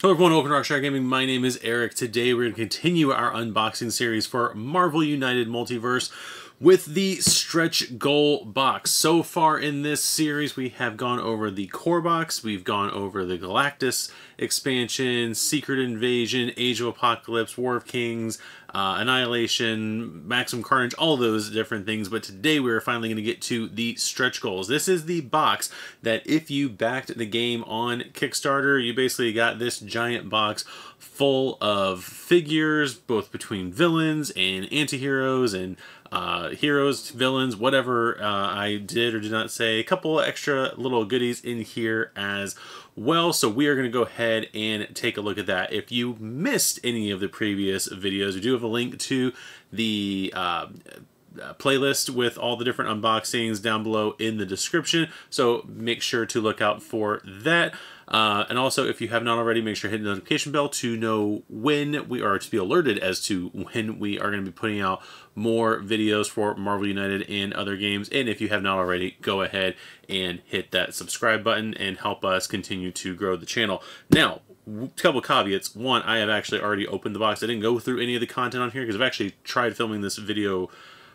Hello everyone, welcome to Rockstar Gaming. My name is Eric. Today we're going to continue our unboxing series for Marvel United Multiverse with the stretch goal box. So far in this series we have gone over the core box, we've gone over the Galactus expansion, Secret Invasion, Age of Apocalypse, War of Kings, Annihilation, Maximum Carnage, all those different things. But today we're finally going to get to the stretch goals. This is the box that if you backed the game on Kickstarter, you basically got this giant box full of figures, both between villains and anti-heroes and heroes, villains, whatever I did or did not say. A couple extra little goodies in here as well. So we are going to go ahead and take a look at that. If you missed any of the previous videos, we do have a link to the playlist with all the different unboxings down below in the description, so make sure to look out for that. And also, if you have not already, make sure to hit the notification bell to know when we are to be alerted as to when we are going to be putting out more videos for Marvel United and other games. And if you have not already, go ahead and hit that subscribe button and help us continue to grow the channel. Now, a couple caveats. One, I have actually already opened the box. I didn't go through any of the content on here because I've actually tried filming this video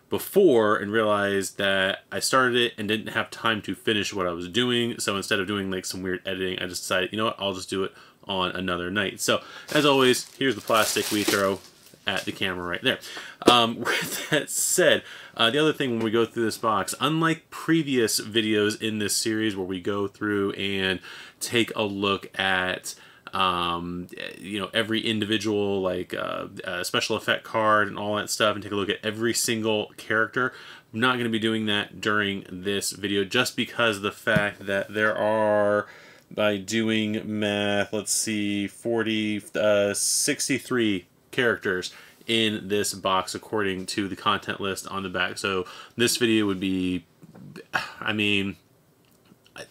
before and realized that I started it and didn't have time to finish what I was doing. So instead of doing like some weird editing, I just decided, you know what, I'll just do it on another night. So as always, here's the plastic we throw at the camera right there. With that said, the other thing when we go through this box, unlike previous videos in this series where we go through and take a look at you know, every individual like special effect card and all that stuff and take a look at every single character, I'm not going to be doing that during this video just because of the fact that there are, by doing math, let's see, 63 characters in this box according to the content list on the back. So this video would be, I mean,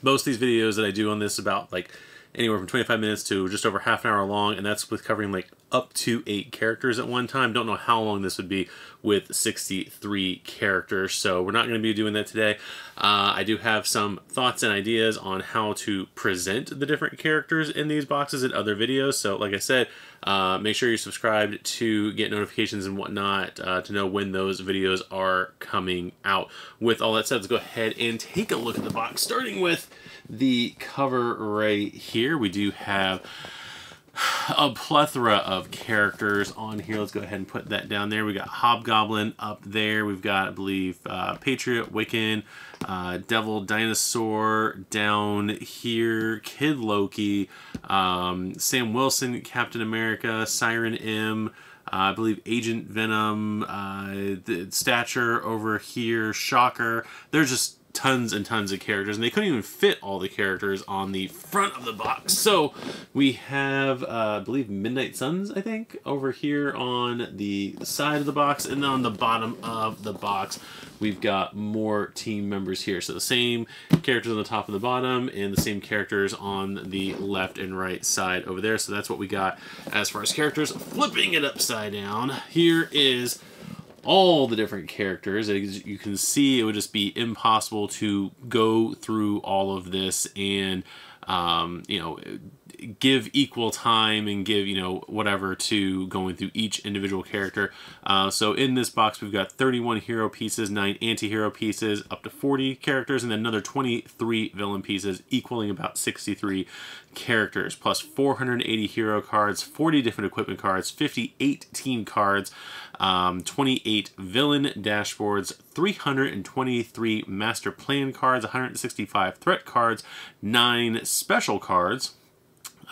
most of these videos that I do on this about like anywhere from 25 minutes to just over half an hour long, and that's with covering like up to 8 characters at one time. Don't know how long this would be with 63 characters, so we're not going to be doing that today. I do have some thoughts and ideas on how to present the different characters in these boxes in other videos, so like I said, make sure you're subscribed to get notifications and whatnot to know when those videos are coming out. With all that said, let's go ahead and take a look at the box, starting with the cover right here. We do have a plethora of characters on here. Let's go ahead and put that down there. We got Hobgoblin up there. We've got, I believe, Patriot, Wiccan, Devil, Dinosaur down here, Kid Loki, Sam Wilson, Captain America, Siren M, I believe Agent Venom, the Stature over here, Shocker. There's just tons and tons of characters, and they couldn't even fit all the characters on the front of the box. So we have, I believe, Midnight Suns, I think, over here on the side of the box, and then on the bottom of the box, we've got more team members here. So the same characters on the top and the bottom, and the same characters on the left and right side over there. So that's what we got as far as characters. Flipping it upside down, here is all the different characters. As you can see, it would just be impossible to go through all of this and you know, give equal time and give, you know, whatever to going through each individual character. So in this box, we've got 31 hero pieces, 9 anti-hero pieces, up to 40 characters, and then another 23 villain pieces, equaling about 63 characters, plus 480 hero cards, 40 different equipment cards, 58 team cards, 28 villain dashboards, 323 master plan cards, 165 threat cards, 9 special cards.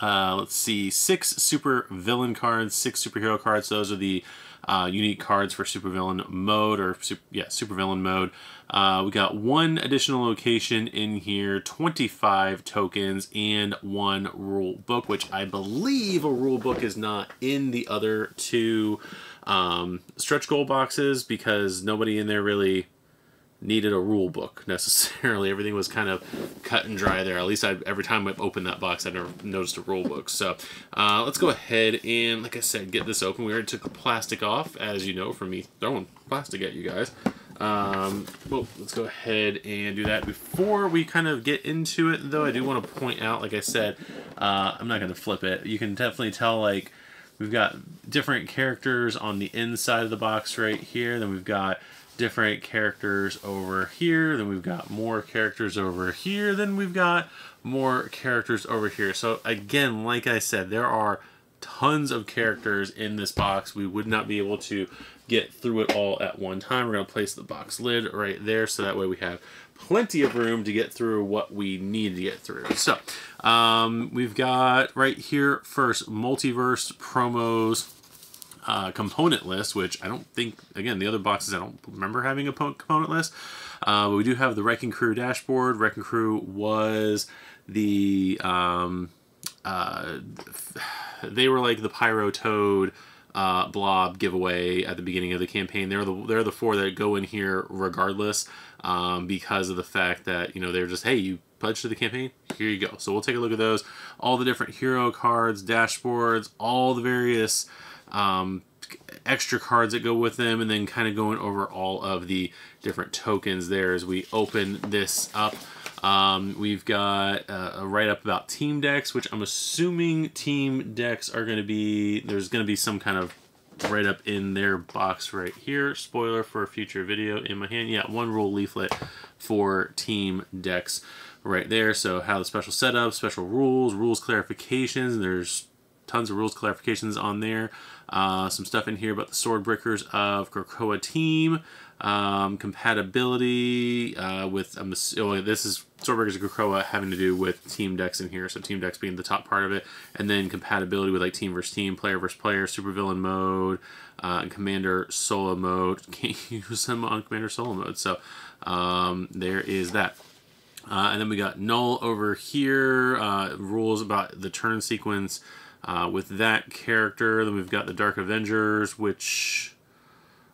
Let's see, 6 super villain cards, 6 superhero cards. Those are the unique cards for supervillain mode, or supervillain mode. We got 1 additional location in here, 25 tokens, and 1 rule book, which I believe a rule book is not in the other 2 stretch goal boxes because nobody in there really needed a rule book necessarily. Everything was kind of cut and dry there. At least every time I've opened that box, I never noticed a rule book. So let's go ahead and, like I said, get this open. We already took the plastic off, as you know, from me throwing plastic at you guys. Well, let's go ahead and do that. Before we kind of get into it, though, I do want to point out, like I said, I'm not going to flip it. You can definitely tell, like, we've got different characters on the inside of the box right here. Then we've got different characters over here. Then we've got more characters over here. Then we've got more characters over here. So, again, like I said, there are tons of characters in this box. We would not be able to get through it all at one time. We're going to place the box lid right there, so that way we have plenty of room to get through what we need to get through. So we've got right here first Multiverse Promos component list, which I don't think, again, the other boxes I don't remember having a component list. But we do have the Wrecking Crew dashboard. Wrecking Crew was the they were like the Pyro Toad blob giveaway at the beginning of the campaign. They're the four that go in here regardless, because of the fact that, you know, they're just, hey, you pledged to the campaign, here you go. So we'll take a look at those, all the different hero cards, dashboards, all the various extra cards that go with them, and then kind of going over all of the different tokens there as we open this up. We've got a write-up about team decks, which I'm assuming team decks are going to be, there's going to be some kind of write-up in their box right here. Spoiler for a future video in my hand. Yeah, one rule leaflet for team decks right there. So how the special setup, special rules, rules clarifications, and there's tons of rules clarifications on there. Some stuff in here about the sword breakers of Krakoa team. Compatibility with, this is Swordbreakers of Krakoa having to do with team decks in here, so team decks being the top part of it, and then compatibility with like team versus team, player versus player, supervillain mode, and commander solo mode. Can't use them on commander solo mode, so there is that. And then we got Null over here, rules about the turn sequence with that character. Then we've got the Dark Avengers, which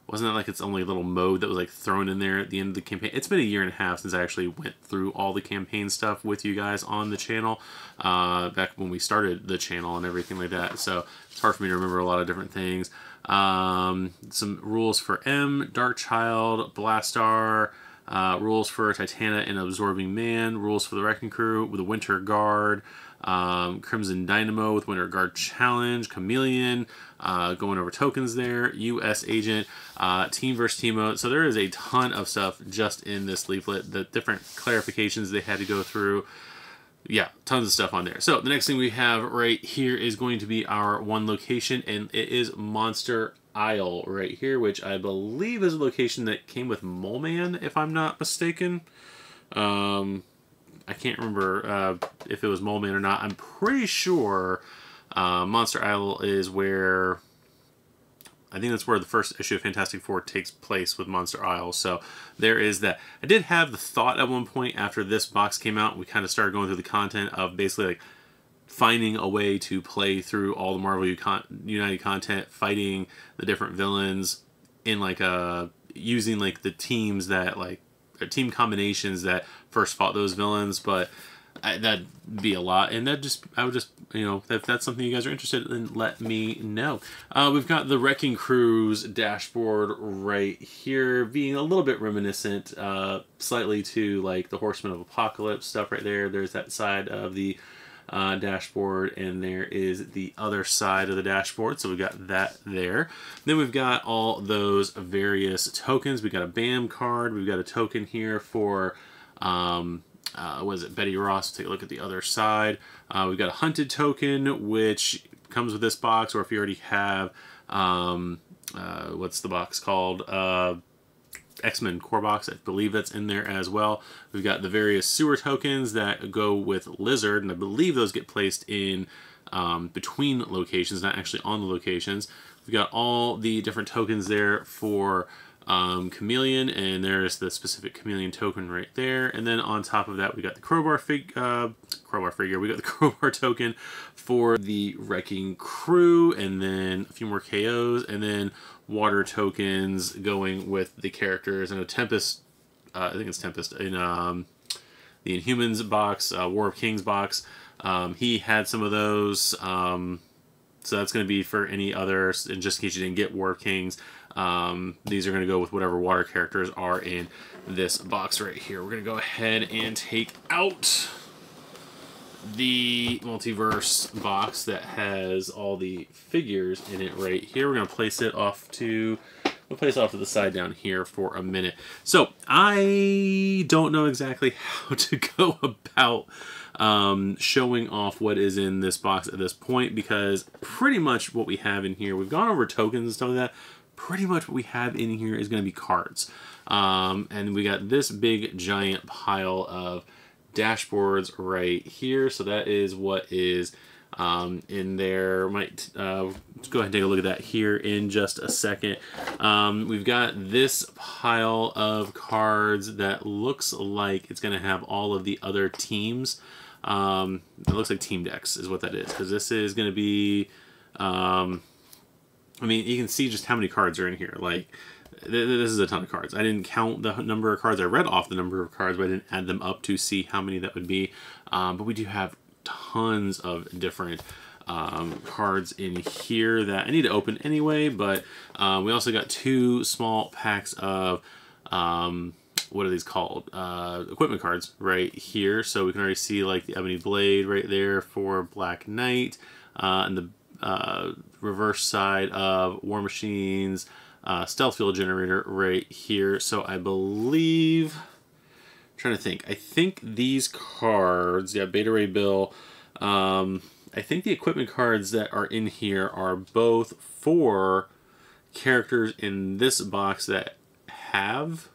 wasn't it like its only little mode that was like thrown in there at the end of the campaign? It's been a year and a half since I actually went through all the campaign stuff with you guys on the channel, back when we started the channel and everything like that. So it's hard for me to remember a lot of different things. Some rules for M, Darkchild, Blastar, rules for Titana and Absorbing Man, rules for the Wrecking Crew with the Winter Guard, Crimson Dynamo with Winter Guard Challenge, Chameleon, going over tokens there, US Agent, Team vs. Team mode. So there is a ton of stuff just in this leaflet, the different clarifications they had to go through. Yeah, tons of stuff on there. So the next thing we have right here is going to be our one location, and it is Monster Isle right here, which I believe is a location that came with Mole Man, if I'm not mistaken. I can't remember if it was Mole Man or not. I'm pretty sure Monster Isle is where, I think that's where the first issue of Fantastic Four takes place with Monster Isle. So there is that. I did have the thought at one point after this box came out, we kind of started going through the content of basically like finding a way to play through all the Marvel United content, fighting the different villains in like using like the teams that like, team combinations that first fought those villains, but that'd be a lot, and I would just, you know, if that's something you guys are interested in, let me know. We've got the Wrecking Crew's dashboard right here, being a little bit reminiscent, slightly to like the Horsemen of Apocalypse stuff right there. There's that side of the dashboard, and there is the other side of the dashboard, so we've got that there. Then we've got all those various tokens. We've got a BAM card, we've got a token here for what is it, Betty Ross. Take a look at the other side. We've got a Hunted token, which comes with this box, or if you already have what's the box called, X-Men core box, I believe that's in there as well. We've got the various sewer tokens that go with Lizard, and I believe those get placed in between locations, not actually on the locations. We've got all the different tokens there for Chameleon, and there's the specific Chameleon token right there. And then on top of that, we got the crowbar figure. We got the crowbar token for the Wrecking Crew, and then a few more KOs, and then water tokens going with the characters, and a Tempest, I think it's Tempest, in the Inhumans box, War of Kings box. He had some of those, so that's going to be for any others, and just in case you didn't get War of Kings. These are going to go with whatever water characters are in this box right here. We're going to go ahead and take out the multiverse box that has all the figures in it right here. We're going to place it off to... We'll place it off to the side down here for a minute. So, I don't know exactly how to go about showing off what is in this box at this point, because pretty much what we have in here, we've gone over tokens and stuff like that. Pretty much what we have in here is going to be cards. And we got this big giant pile of dashboards right here. So that is what is in there. Might let's go ahead and take a look at that here in just a second. We've got this pile of cards that looks like it's going to have all of the other teams. It looks like team decks is what that is, because this is going to be I mean, you can see just how many cards are in here. Like, this is a ton of cards. I didn't count the number of cards. I read off the number of cards, but I didn't add them up to see how many that would be. But we do have tons of different cards in here that I need to open anyway. But we also got 2 small packs of, what are these called? Equipment cards right here. So we can already see like the Ebony Blade right there for Black Knight. And the reverse side of War Machine's stealth fuel generator right here. So I believe, I'm trying to think, I think these cards, yeah, Beta Ray Bill, I think the equipment cards that are in here are both for characters in this box that have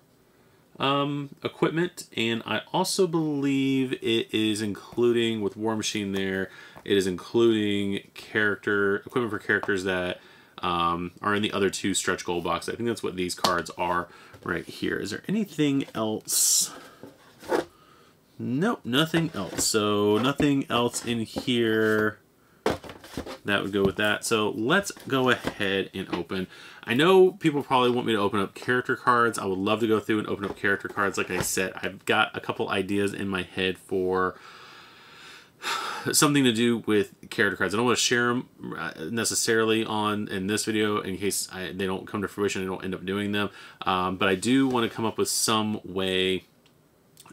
equipment, and I also believe it is including, with War Machine there, it is including equipment for characters that are in the other 2 stretch goal boxes. I think that's what these cards are right here. Is there anything else? Nope, nothing else. So nothing else in here that would go with that. So let's go ahead and open. I know people probably want me to open up character cards. I would love to go through and open up character cards. Like I said, I've got a couple ideas in my head for something to do with character cards. I don't want to share them necessarily in this video in case they don't come to fruition. I don't end up doing them. But I do want to come up with some way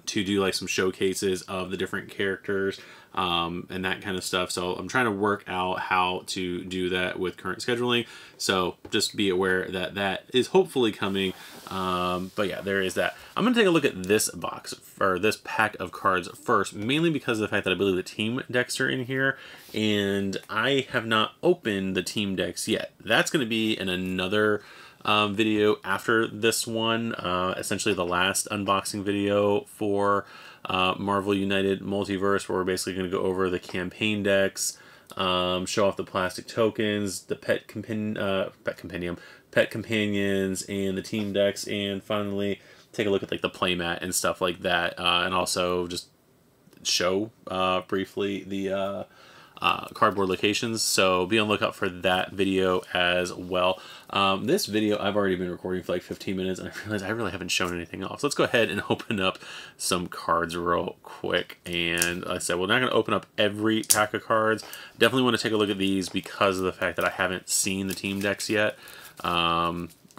to do like some showcases of the different characters and that kind of stuff. So I'm trying to work out how to do that with current scheduling. So just be aware that that is hopefully coming. But yeah, there is that. I'm going to take a look at this box, or this pack of cards first, mainly because of the fact that I believe the team decks are in here, and I have not opened the team decks yet. That's going to be in another video after this one, essentially the last unboxing video for Marvel United Multiverse, where we're basically going to go over the campaign decks, show off the plastic tokens, the pet companions, and the team decks, and finally take a look at like the playmat and stuff like that, and also just show briefly the cardboard locations. So be on the lookout for that video as well. This video I've already been recording for like 15 minutes, and I realized I really haven't shown anything else. Let's go ahead and open up some cards real quick. And like I said, we're not going to open up every pack of cards. Definitely want to take a look at these because of the fact that I haven't seen the team decks yet.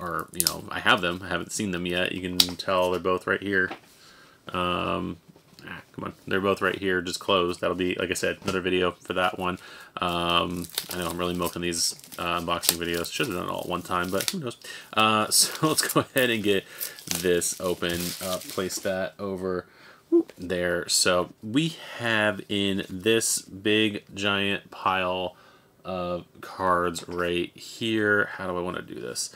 Or, you know, I have them. I haven't seen them yet. You can tell they're both right here. Come on, they're both right here, just closed. That'll be, like I said, another video for that one. I know I'm really milking these unboxing videos. Should have done it all at one time, but who knows. So let's go ahead and get this open. Place that over there. So we have in this big giant pile of cards right here. How do I want to do this?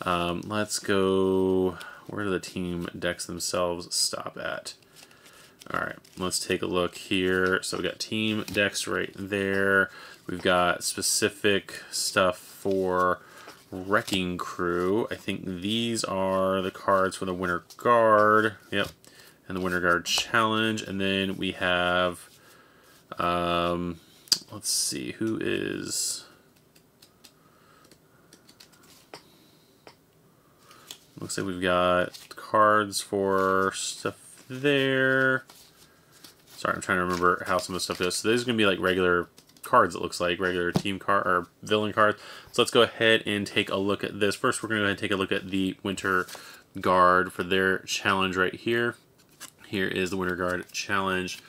Let's go, where do the team decks themselves stop at? All right, let's take a look here. So we got team decks right there. We've got specific stuff for Wrecking Crew. I think these are the cards for the Winter Guard. Yep, and the Winter Guard Challenge. And then we have, let's see, who is... Looks like we've got cards for stuff there. Sorry, I'm trying to remember how some of the stuff is. So this is going to be like regular cards, it looks like, regular team card or villain cards. So let's go ahead and take a look at this. First, we're going to go ahead and take a look at the Winter Guard for their challenge right here. Here is the Winter Guard challenge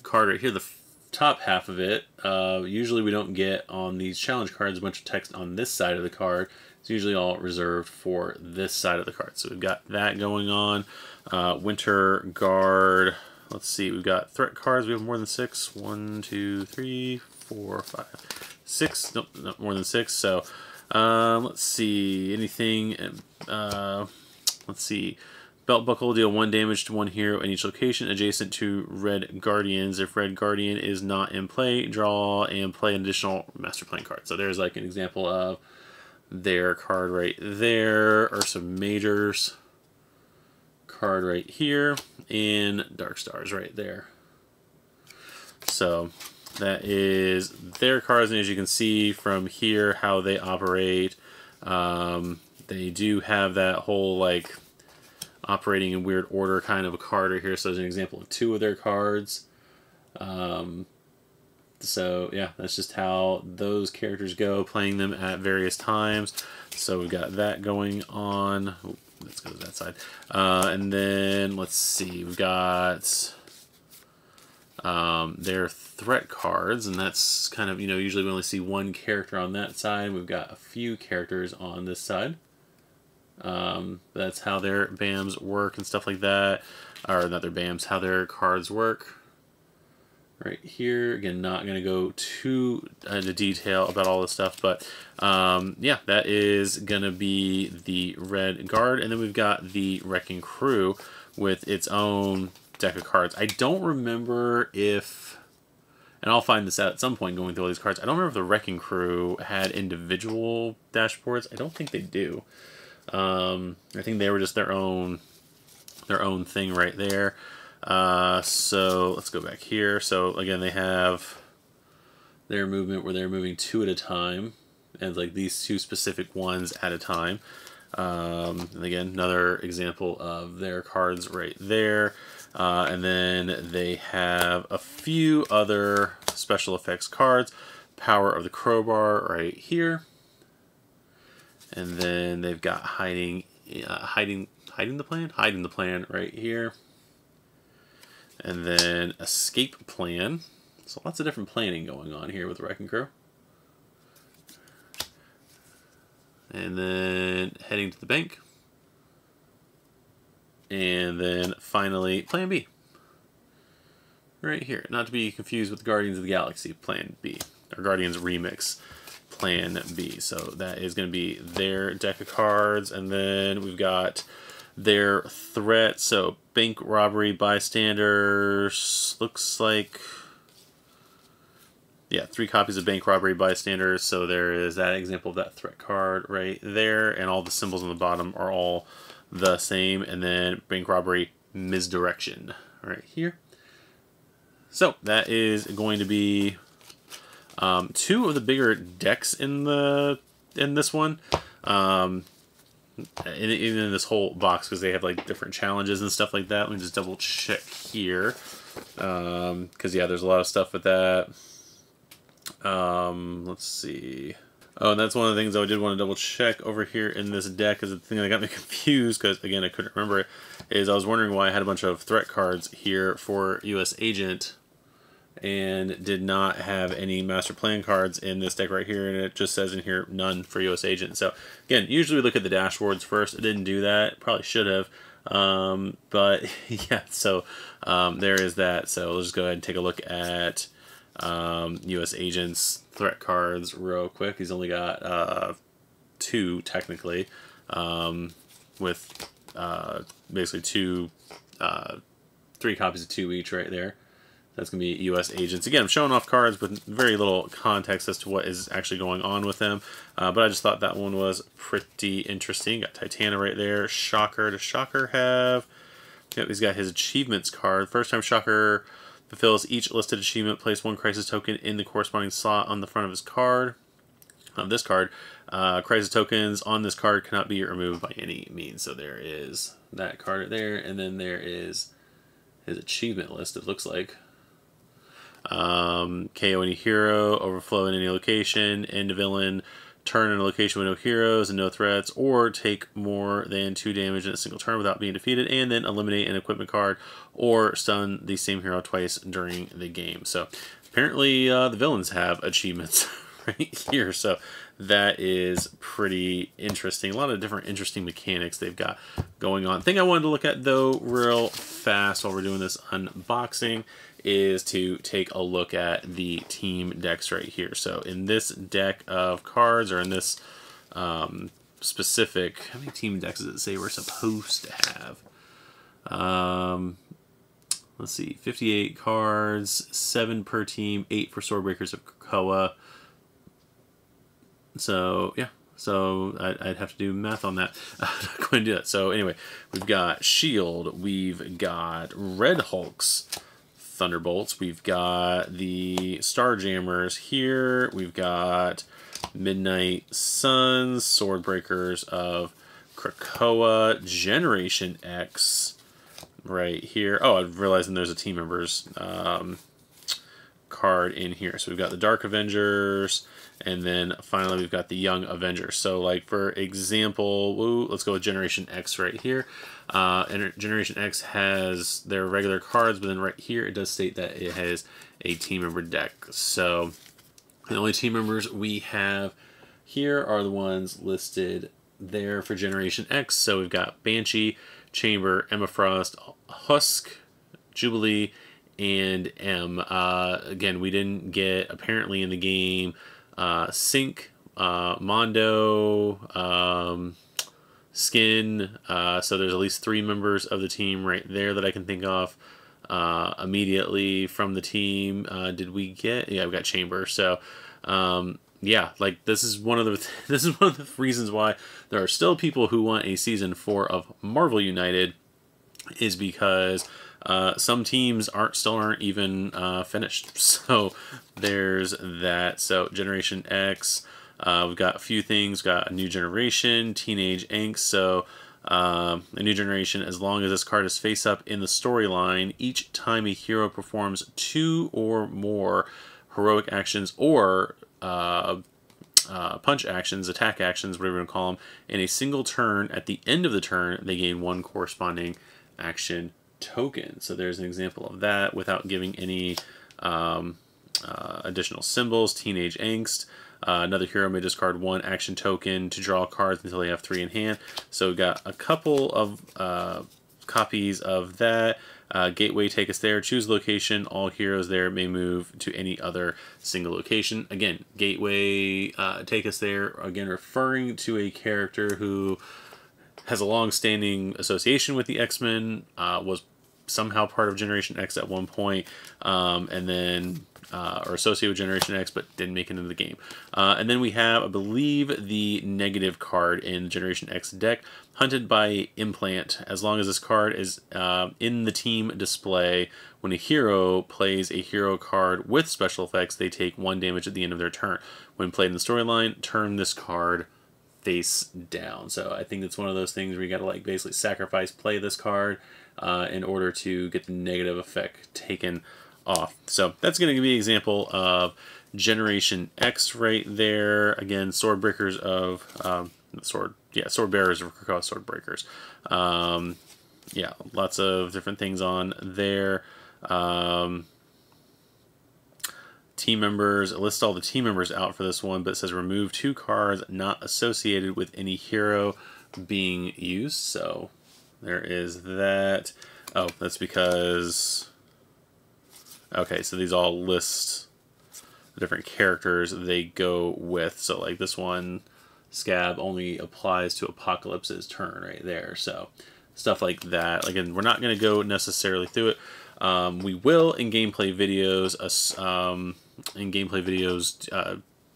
card right here, the top half of it. Usually we don't get on these challenge cards a bunch of text on this side of the card. It's usually all reserved for this side of the card. So we've got that going on. Winter Guard. Let's see, we've got threat cards. We have more than 6. 1, 2, 3, 4, 5, 6. Nope, not more than 6. So let's see, anything. Let's see. Belt buckle, deal 1 damage to 1 hero in each location adjacent to Red Guardians. If Red Guardian is not in play, draw and play an additional Master Plan card. So there's like an example of their card right there, or some Majors card right here, and Dark Stars right there. So that is their cards, and as you can see from here how they operate, they do have that whole like operating in weird order kind of a card right here. So there's an example of 2 of their cards. So yeah, that's just how those characters go, playing them at various times. So we've got that going on. Ooh, let's go to that side. And then let's see, we've got their threat cards, and that's kind of, you know, usually we only see 1 character on that side. We've got a few characters on this side. That's how their BAMs work and stuff like that. Or not their BAMs, how their cards work. Right here, again, not going to go too into detail about all this stuff, but yeah, that is going to be the Red Guard. And then we've got the Wrecking Crew with its own deck of cards. I don't remember if, and I'll find this out at some point going through all these cards, I don't remember if the Wrecking Crew had individual dashboards. I don't think they do. I think they were just their own thing right there. So let's go back here. So again, they have their movement where they're moving 2 at a time, and like these 2 specific ones at a time. And again, another example of their cards right there. And then they have a few other special effects cards. Power of the Crowbar right here. And then they've got hiding the plan right here. And then escape plan. So lots of different planning going on here with the Wrecking Crew. And then heading to the bank. And then finally plan B. Right here. Not to be confused with Guardians of the Galaxy plan B. Or Guardians Remix plan B. So that is going to be their deck of cards. And then we've got their threat. So bank robbery, bystanders, looks like, yeah, 3 copies of bank robbery, bystanders. So there is that example of that threat card right there, and all the symbols on the bottom are all the same. And then bank robbery, misdirection right here. So that is going to be 2 of the bigger decks in this one. In this whole box, because they have like different challenges and stuff like that. Let me just double check here, because yeah, there's a lot of stuff with that. Let's see. Oh, and that's one of the things I did want to double check over here in this deck, is the thing that got me confused, because again I couldn't remember it, is I was wondering why I had a bunch of threat cards here for US Agent and did not have any Master Plan cards in this deck right here, and it just says in here none for US Agent. So again, usually we look at the dashboards first. I didn't do that, probably should have, but yeah, so there is that. So let's just go ahead and take a look at US Agent's threat cards real quick. He's only got 2 technically, with basically 3 copies of 2 each right there. That's going to be US Agents. Again, I'm showing off cards with very little context as to what is actually going on with them. But I just thought that one was pretty interesting. Got Titania right there. Shocker. Does Shocker have... Yep, he's got his achievements card. First time Shocker fulfills each listed achievement, place 1 crisis token in the corresponding slot on the front of his card. This card. Crisis tokens on this card cannot be removed by any means. So there is that card there. And then there is his achievement list, it looks like. KO any hero, overflow in any location, end a villain, turn in a location with no heroes and no threats, or take more than 2 damage in a single turn without being defeated, and then eliminate an equipment card or stun the same hero twice during the game. So apparently the villains have achievements right here, so that is pretty interesting. A lot of different interesting mechanics they've got going on. Thing I wanted to look at though real fast while we're doing this unboxing is to take a look at the team decks right here. So in this deck of cards, or in this specific, how many team decks does it say we're supposed to have? Let's see, 58 cards, 7 per team, 8 for Swordbreakers of Krakoa. So yeah, so I'd have to do math on that. I'm not going to do that. So anyway, we've got Shield, we've got Red Hulks, Thunderbolts, we've got the Starjammers here, we've got Midnight Suns, Swordbreakers of Krakoa, Generation X right here. Oh, I'm realizing there's a team members card in here. So we've got the Dark Avengers, and then finally we've got the Young Avengers. So like for example, let's go with Generation X right here. And Generation X has their regular cards, but then right here it does state that it has a team member deck. So the only team members we have here are the ones listed there for Generation X. So we've got Banshee, Chamber, Emma Frost, Husk, Jubilee, and M. Again, we didn't get, apparently in the game, Sync, Mondo, Skin, so there's at least 3 members of the team right there that I can think of immediately from the team. Did we get? Yeah, we got Chamber. So yeah, like this is one of the reasons why there are still people who want a season 4 of Marvel United, is because some teams still aren't even finished. So there's that. So Generation X, we've got a few things. We've got a new generation, Teenage Angst. So a new generation, as long as this card is face up in the storyline, each time a hero performs 2 or more heroic actions or punch actions, attack actions, whatever you want to call them, in a single turn, at the end of the turn, they gain 1 corresponding action token. So there's an example of that without giving any additional symbols. Teenage Angst. Another hero may discard 1 action token to draw cards until they have 3 in hand. So we've got a couple of copies of that. Gateway, take us there. Choose location. All heroes there may move to any other single location. Again, Gateway, take us there. Again, referring to a character who has a long-standing association with the X-Men, was somehow part of Generation X at one point, and then or associated with Generation X, but didn't make it into the game. And then we have, I believe, the negative card in Generation X deck, Hunted by Implant. As long as this card is in the team display, when a hero plays a hero card with special effects, they take 1 damage at the end of their turn. When played in the storyline, turn this card face down. So I think it's one of those things where you got to like basically sacrifice play this card in order to get the negative effect taken off. So that's going to be an example of Generation X right there. Again, Swordbreakers of Swordbearers of Krakoa Swordbreakers. Yeah, lots of different things on there. Team members, list all the team members out for this one, but it says remove 2 cards not associated with any hero being used. So there is that. Oh, that's because, okay, so these all list the different characters they go with. So like this one, Scab, only applies to Apocalypse's turn right there. So stuff like that. Again, we're not going to go necessarily through it. We will in gameplay videos.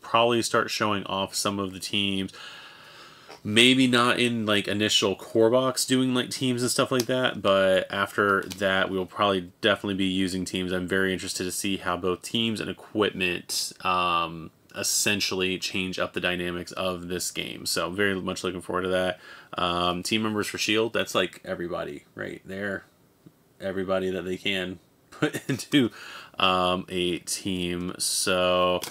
Probably start showing off some of the teams. Maybe not in like initial core box doing like teams and stuff like that, but after that we will probably definitely be using teams. I'm very interested to see how both teams and equipment essentially change up the dynamics of this game. So very much looking forward to that. Team members for Shield, that's like everybody right there. Everybody that they can put into a team. So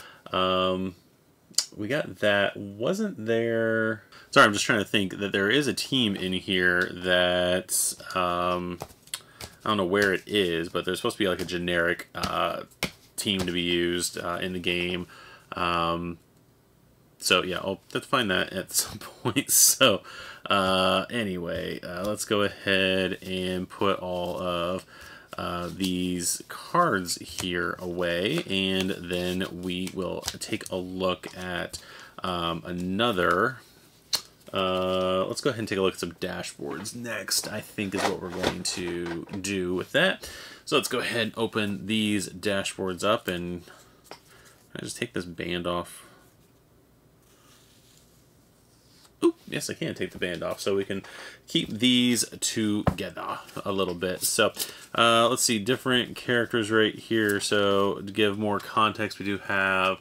we got that. Wasn't there... Sorry, I'm just trying to think that there is a team in here that... I don't know where it is, but there's supposed to be like a generic team to be used in the game. So yeah, I'll have to find that at some point. So anyway, let's go ahead and put all of these cards here away, and then we will take a look at another... let's go ahead and take a look at some dashboards next, I think is what we're going to do with that. So let's go ahead and open these dashboards up, and I just take this band off. Oop, yes, I can take the band off, so we can keep these together a little bit. So let's see, different characters right here. So to give more context, we do have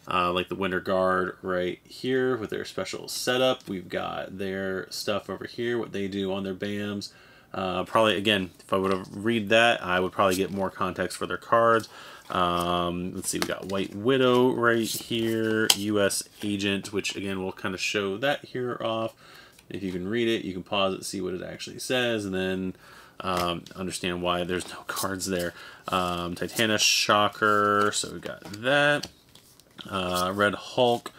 like the Winter Guard right here with their special setup. We've got their stuff over here, what they do on their BAMs. Probably, again, if I would have read that, I would probably get more context for their cards. Let's see, we got White Widow right here, U.S. Agent, which again, we'll kind of show that here off. If you can read it, you can pause it, see what it actually says, and then understand why there's no cards there. Titania Shocker, so we got that. Red Hulk,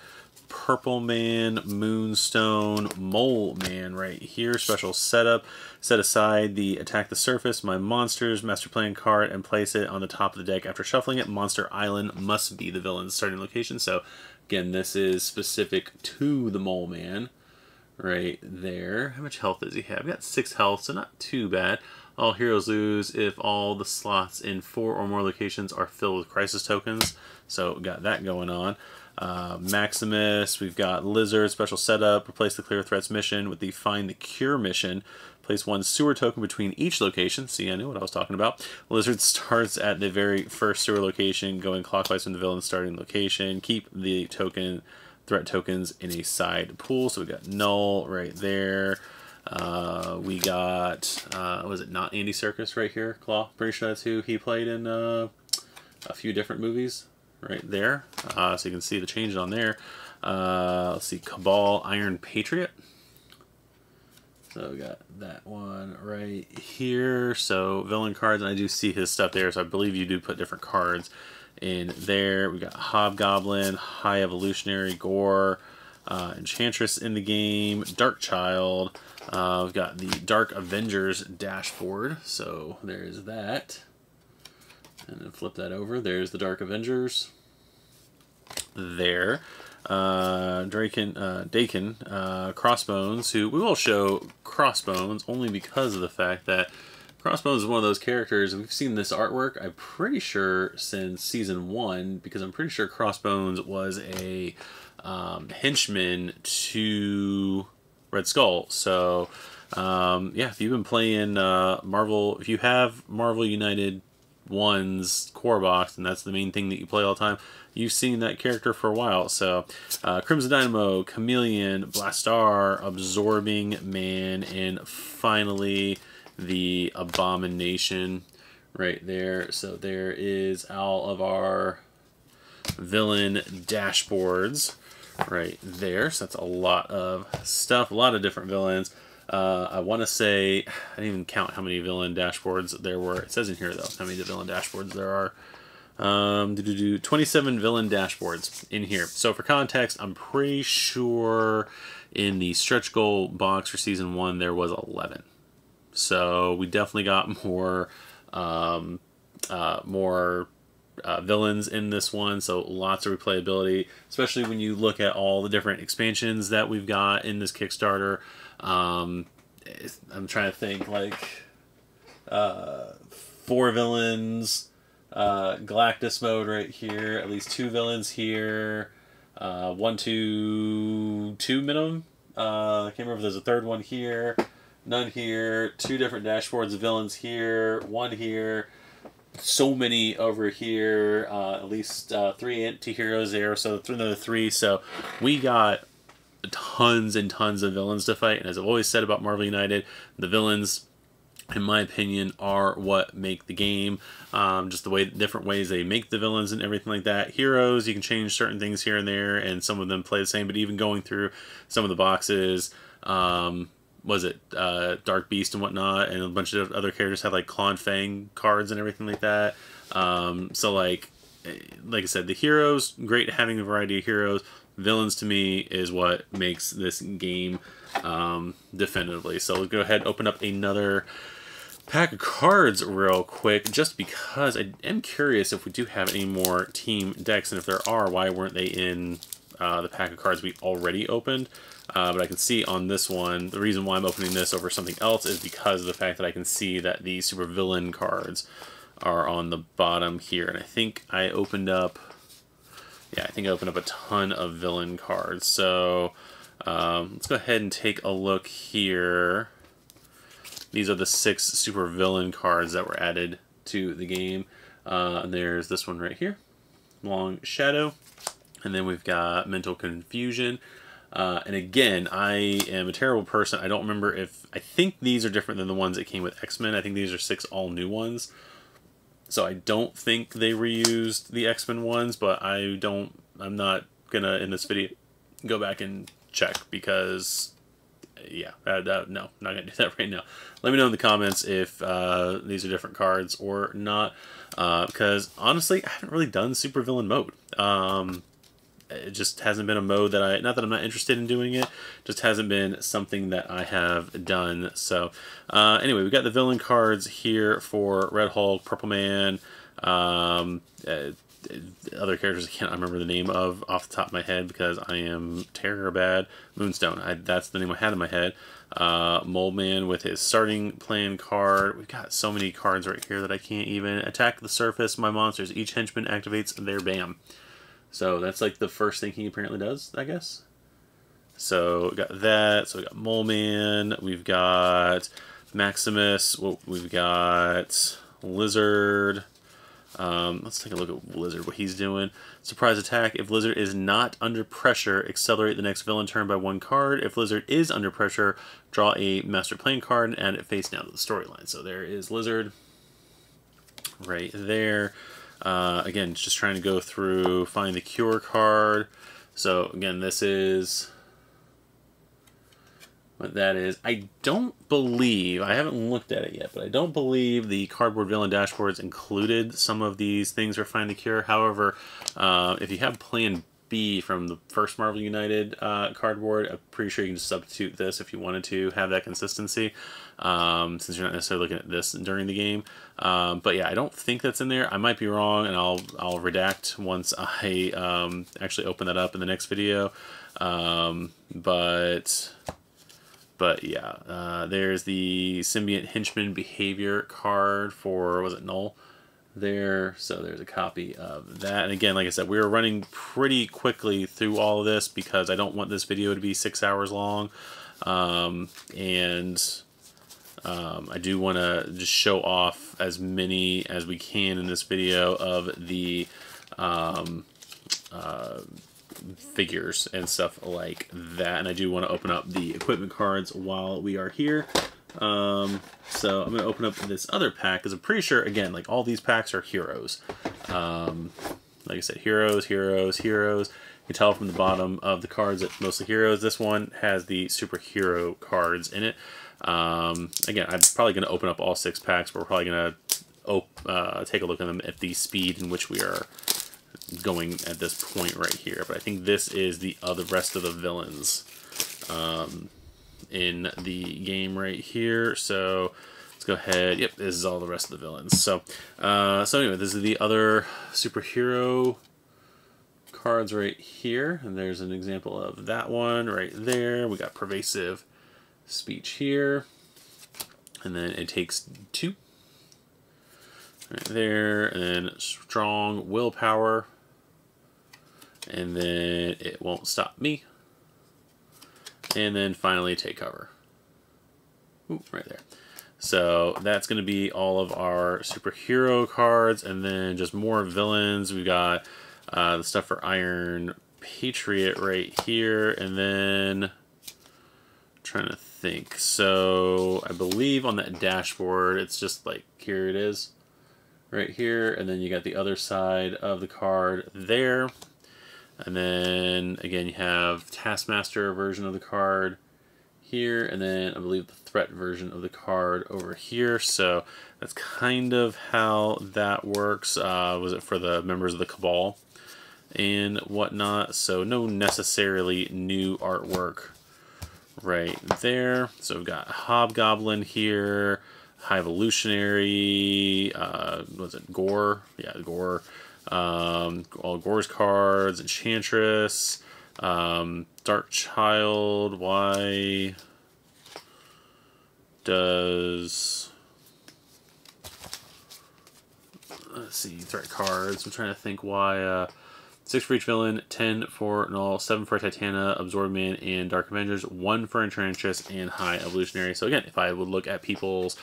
Purple Man, Moonstone, Mole Man right here. Special setup. Set aside the attack the surface, my monsters, master plan card, and place it on the top of the deck. After shuffling it, Monster Island must be the villain's starting location. So again, this is specific to the Mole Man right there. How much health does he have? Got 6 health, so not too bad. All heroes lose if all the slots in 4 or more locations are filled with crisis tokens. So got that going on. Maximus, we've got Lizard, special setup, replace the Clear Threats mission with the Find the Cure mission. Place 1 sewer token between each location. See, I knew what I was talking about. Lizard starts at the very first sewer location, going clockwise from the villain's starting location. Keep the threat tokens in a side pool. So we got Null right there. We got, was it not Andy Serkis right here? Claw, pretty sure that's who he played in a few different movies right there. So you can see the change on there. Let's see, Cabal, Iron Patriot. So we got that one right here. So villain cards, and I do see his stuff there, so I believe you do put different cards in there. We got Hobgoblin, High Evolutionary, Gore, Enchantress in the game, Dark Child. We've got the Dark Avengers dashboard, so there's that. And then flip that over. There's the Dark Avengers. There. Dakin, Crossbones, who we will show Crossbones only because of the fact that Crossbones is one of those characters, we've seen this artwork, I'm pretty sure, since Season 1, because I'm pretty sure Crossbones was a henchman to Red Skull. So, yeah, if you've been playing Marvel, if you have Marvel United 1's core box, and that's the main thing that you play all the time, you've seen that character for a while. So Crimson Dynamo, Chameleon, Blastar, Absorbing Man, and finally the Abomination right there. So there is all of our villain dashboards right there. So that's a lot of stuff, a lot of different villains. I want to say, I didn't even count how many villain dashboards there were. It says in here, though, how many villain dashboards there are. 27 villain dashboards in here. So for context, I'm pretty sure in the stretch goal box for Season 1, there was 11. So we definitely got more villains in this one, so lots of replayability, especially when you look at all the different expansions that we've got in this Kickstarter. I'm trying to think, like 4 villains, Galactus mode right here, at least 2 villains here, 1, 2 minimum. I can't remember if there's a third one here, none here, 2 different dashboards of villains here, 1 here, so many over here, at least 3 anti-heroes there, so another 3, so we got tons and tons of villains to fight. And as I've always said about Marvel United, the villains in my opinion, are what make the game. Just the way, different ways they make the villains and everything like that. Heroes, you can change certain things here and there, and some of them play the same. But even going through some of the boxes, was it Dark Beast and whatnot, and a bunch of other characters had like Claw and Fang cards and everything like that. So like I said, the heroes, great having a variety of heroes. Villains to me is what makes this game definitively. So we'll go ahead and open up another pack of cards real quick, just because I am curious if we do have any more team decks, and if there are, why weren't they in the pack of cards we already opened? But I can see on this one, the reason why I'm opening this over something else is because of the fact that I can see that the super villain cards are on the bottom here, and I think I opened up, yeah, I think I opened up a ton of villain cards. So let's go ahead and take a look here. These are the 6 super villain cards that were added to the game. And there's this one right here, Long Shadow. And then we've got Mental Confusion. And again, I am a terrible person. I don't remember if... I think these are different than the ones that came with X-Men. I think these are 6 all new ones. So I don't think they reused the X-Men ones, but I'm not going to, in this video, go back and check because... yeah, no, not going to do that right now. Let me know in the comments if these are different cards or not, because honestly, I haven't really done supervillain mode. It just hasn't been a mode that not that I'm not interested in doing it, just hasn't been something that I have done. So anyway, we got the villain cards here for Red Hulk, Purple Man, other characters I can't remember the name of off the top of my head because I am terror bad. Moonstone, that's the name I had in my head. Mold Man with his starting plan card. We've got so many cards right here that I can't even attack the surface. My monsters, each henchman activates their BAM. So that's like the first thing he apparently does, I guess. So we got that. So we got Mole Man. We've got Maximus. We've got Lizard. Let's take a look at Lizard, what he's doing. Surprise attack. If Lizard is not under pressure, accelerate the next villain turn by 1 card. If Lizard is under pressure, draw a Master Plan card and add it face down to the storyline. So there is Lizard right there. Again, just trying to go through, find the Cure card. So again, this is what that is. I don't believe, I haven't looked at it yet, but I don't believe the cardboard villain dashboards included some of these things for Find the Cure. However, if you have Plan B from the first Marvel United cardboard, I'm pretty sure you can just substitute this if you wanted to have that consistency, since you're not necessarily looking at this during the game. But yeah, I don't think that's in there. I might be wrong, and I'll redact once I actually open that up in the next video. But yeah, there's the Symbiont Henchman Behavior card for, was it Null? There, so there's a copy of that. And again, like I said, we were running pretty quickly through all of this because I don't want this video to be 6 hours long. I do want to just show off as many as we can in this video of the figures and stuff like that. And I do want to open up the equipment cards while we are here. So I'm going to open up this other pack because I'm pretty sure, again, like all these packs are heroes. Like I said, heroes, heroes, heroes. You can tell from the bottom of the cards that mostly heroes. This one has the superhero cards in it. Again, I'm probably going to open up all 6 packs, but we're probably going to take a look at them at the speed in which we are going at this point right here. But I think this is the rest of the villains in the game right here. So let's go ahead. Yep, this is all the rest of the villains. So anyway, this is the other superhero cards right here, and there's an example of that one right there. We got Pervasive Speech here, and then it takes 2 right there, and then Strong Willpower, and then It Won't Stop Me, and then finally Take Cover. Ooh, right there. So that's going to be all of our superhero cards, and then just more villains. We got the stuff for Iron Patriot right here, and then I'm trying to think. So I believe on that dashboard, it's just like, here it is, right here. And then you got the other side of the card there. And then again, you have Taskmaster version of the card here, and then I believe the threat version of the card over here. So that's kind of how that works. Was it for the members of the Cabal and whatnot? So no necessarily new artwork right there. So we've got Hobgoblin here, High Evolutionary, was it Gore? Yeah, Gore. All Gore's cards, Enchantress, Dark Child. Why does, let's see, threat cards. I'm trying to think why 6 for each villain, 10 for Null, 7 for Titania, Absorb Man, and Dark Avengers, 1 for Enchantress, and High Evolutionary. So again, if I would look at people's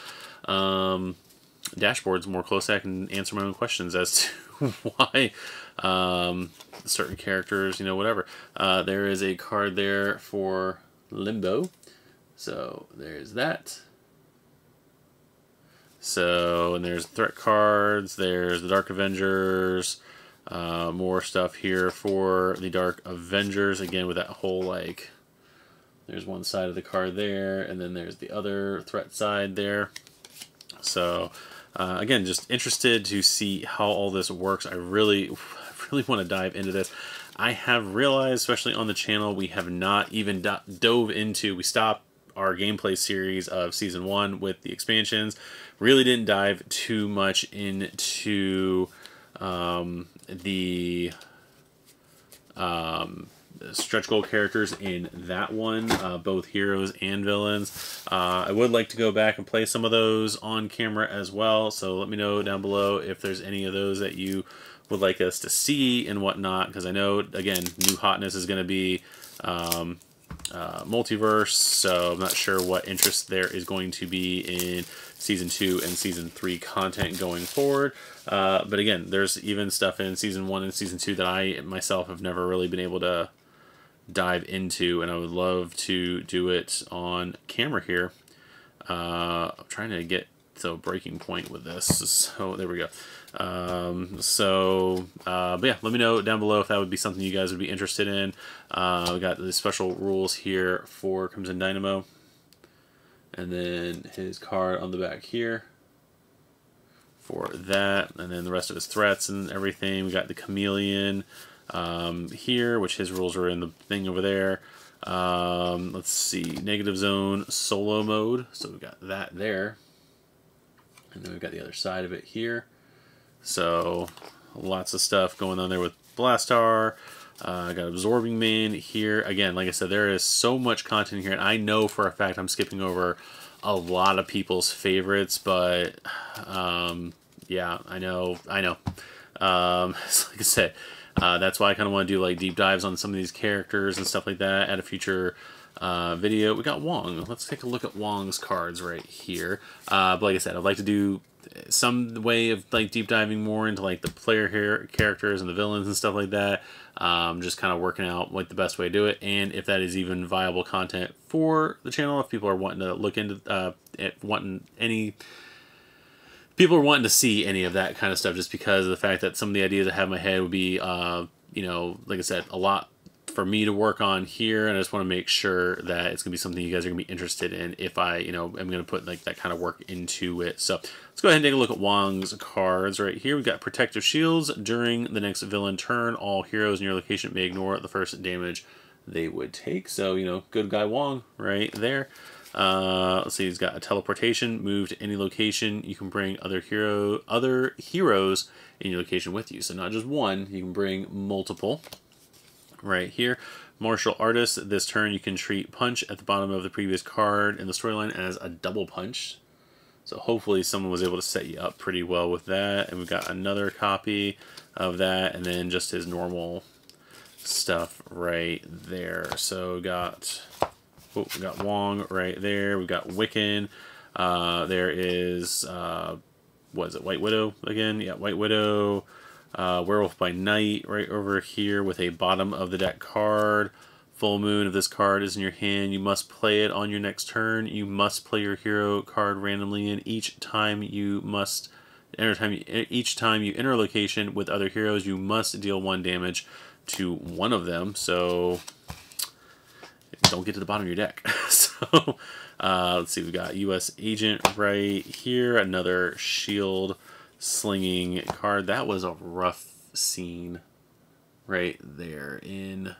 dashboards more closely, I can answer my own questions as to why certain characters, you know, whatever. There is a card there for Limbo. So there's that. So, and there's threat cards, there's the Dark Avengers, more stuff here for the Dark Avengers, again with that whole, like, there's one side of the card there, and then there's the other threat side there. So, again, just interested to see how all this works. I really want to dive into this. I have realized, especially on the channel, we have not even dove into, we stopped our gameplay series of Season 1 with the expansions. Really didn't dive too much into the stretch goal characters in that one, both heroes and villains. I would like to go back and play some of those on camera as well, so let me know down below if there's any of those that you would like us to see and whatnot, because I know, again, new hotness is going to be Multiverse, so I'm not sure what interest there is going to be in Season 2 and Season 3 content going forward. But again, there's even stuff in Season 1 and Season 2 that I myself have never really been able to dive into, and I would love to do it on camera here. I'm trying to get to a breaking point with this, so there we go. But yeah, let me know down below if that would be something you guys would be interested in. We got the special rules here for Crimson Dynamo, and then his card on the back here for that, and then the rest of his threats and everything. We got the Chameleon here, which his rules are in the thing over there. Let's see, Negative Zone solo mode, so we got that there, and then we've got the other side of it here. So lots of stuff going on there with Blastar. I got Absorbing Man here. Again, like I said, there is so much content here, and I know for a fact I'm skipping over a lot of people's favorites, but yeah, I know. So like I said, that's why I kind of want to do like deep dives on some of these characters and stuff like that at a future video. We got Wong. Let's take a look at Wong's cards right here. But like I said, I'd like to do some way of like deep diving more into like the player characters and the villains and stuff like that. Just kind of working out like the best way to do it, and if that is even viable content for the channel. If people are wanting to look into people are wanting to see any of that kind of stuff, just because of the fact that some of the ideas I have in my head would be, you know, like I said, a lot for me to work on here, and I just want to make sure that it's going to be something you guys are going to be interested in if I, you know, am going to put like that kind of work into it. So let's go ahead and take a look at Wong's cards right here. We've got Protective Shields. During the next villain turn, all heroes in your location may ignore the first damage they would take. So, you know, good guy Wong right there. Let's see, he's got a teleportation. Move to any location. You can bring other heroes in your location with you. So not just one, you can bring multiple. Right here, Martial Artist. This turn you can treat punch at the bottom of the previous card in the storyline as a double punch. So hopefully someone was able to set you up pretty well with that. And we've got another copy of that, and then just his normal stuff right there. So we got Wong right there. We've got Wiccan. There is what is it, White Widow again? Yeah, White Widow. Werewolf by Night right over here with a bottom of the deck card Full Moon. If this card is in your hand, you must play it on your next turn. You must play your hero card randomly, and each time you enter a location with other heroes, you must deal 1 damage to one of them. So don't get to the bottom of your deck. So let's see, we got U.S. Agent right here, another shield slinging card. That was a rough scene right there in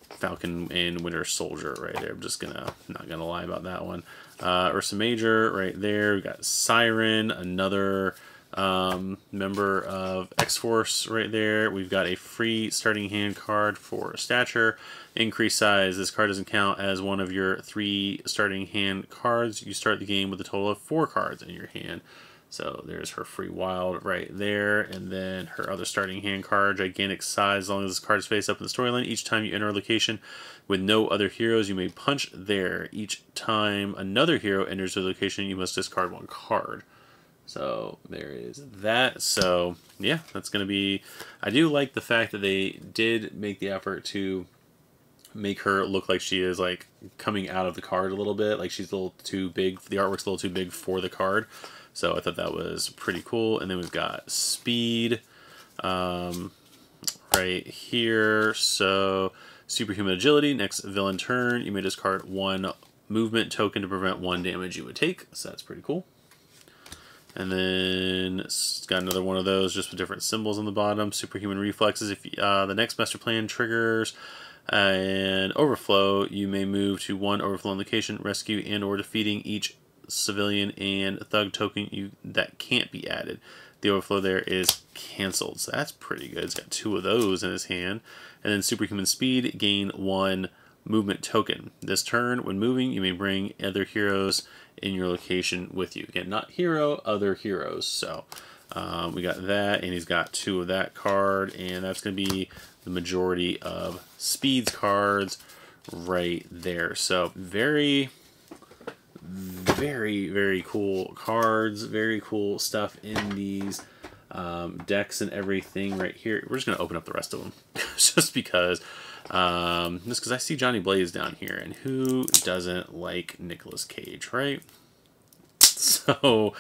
Falcon and Winter Soldier right there. I'm just not gonna lie about that one. Ursa Major right there. We got Siren, another member of X-Force right there. We've got a free starting hand card for Stature. Increased size. This card doesn't count as one of your 3 starting hand cards. You start the game with a total of 4 cards in your hand. So there's her free wild right there, and then her other starting hand card, gigantic size. As long as this card is face up in the storyline, each time you enter a location with no other heroes, you may punch there. Each time another hero enters a location, you must discard 1 card. So there is that. So yeah, that's going to be... I do like the fact that they did make the effort to make her look like she is like coming out of the card a little bit. Like she's a little too big. The artwork's a little too big for the card. So I thought that was pretty cool. And then we've got Speed right here. So Superhuman Agility. Next villain turn, you may discard 1 movement token to prevent 1 damage you would take. So that's pretty cool. And then it's got another one of those just with different symbols on the bottom. Superhuman Reflexes. If the next master plan triggers an overflow, you may move to 1 overflow location, rescue and or defeating each civilian and thug token that can't be added. The overflow there is canceled. So that's pretty good. It's got 2 of those in his hand. And then Superhuman Speed, gain 1 movement token. This turn, when moving, you may bring other heroes in your location with you. Again, not hero, other heroes. So we got that, and he's got 2 of that card, and that's going to be the majority of Speed's cards right there. So very, very cool cards, very cool stuff in these decks and everything right here. We're just going to open up the rest of them just because I see Johnny Blaze down here, and who doesn't like Nicolas Cage, right? So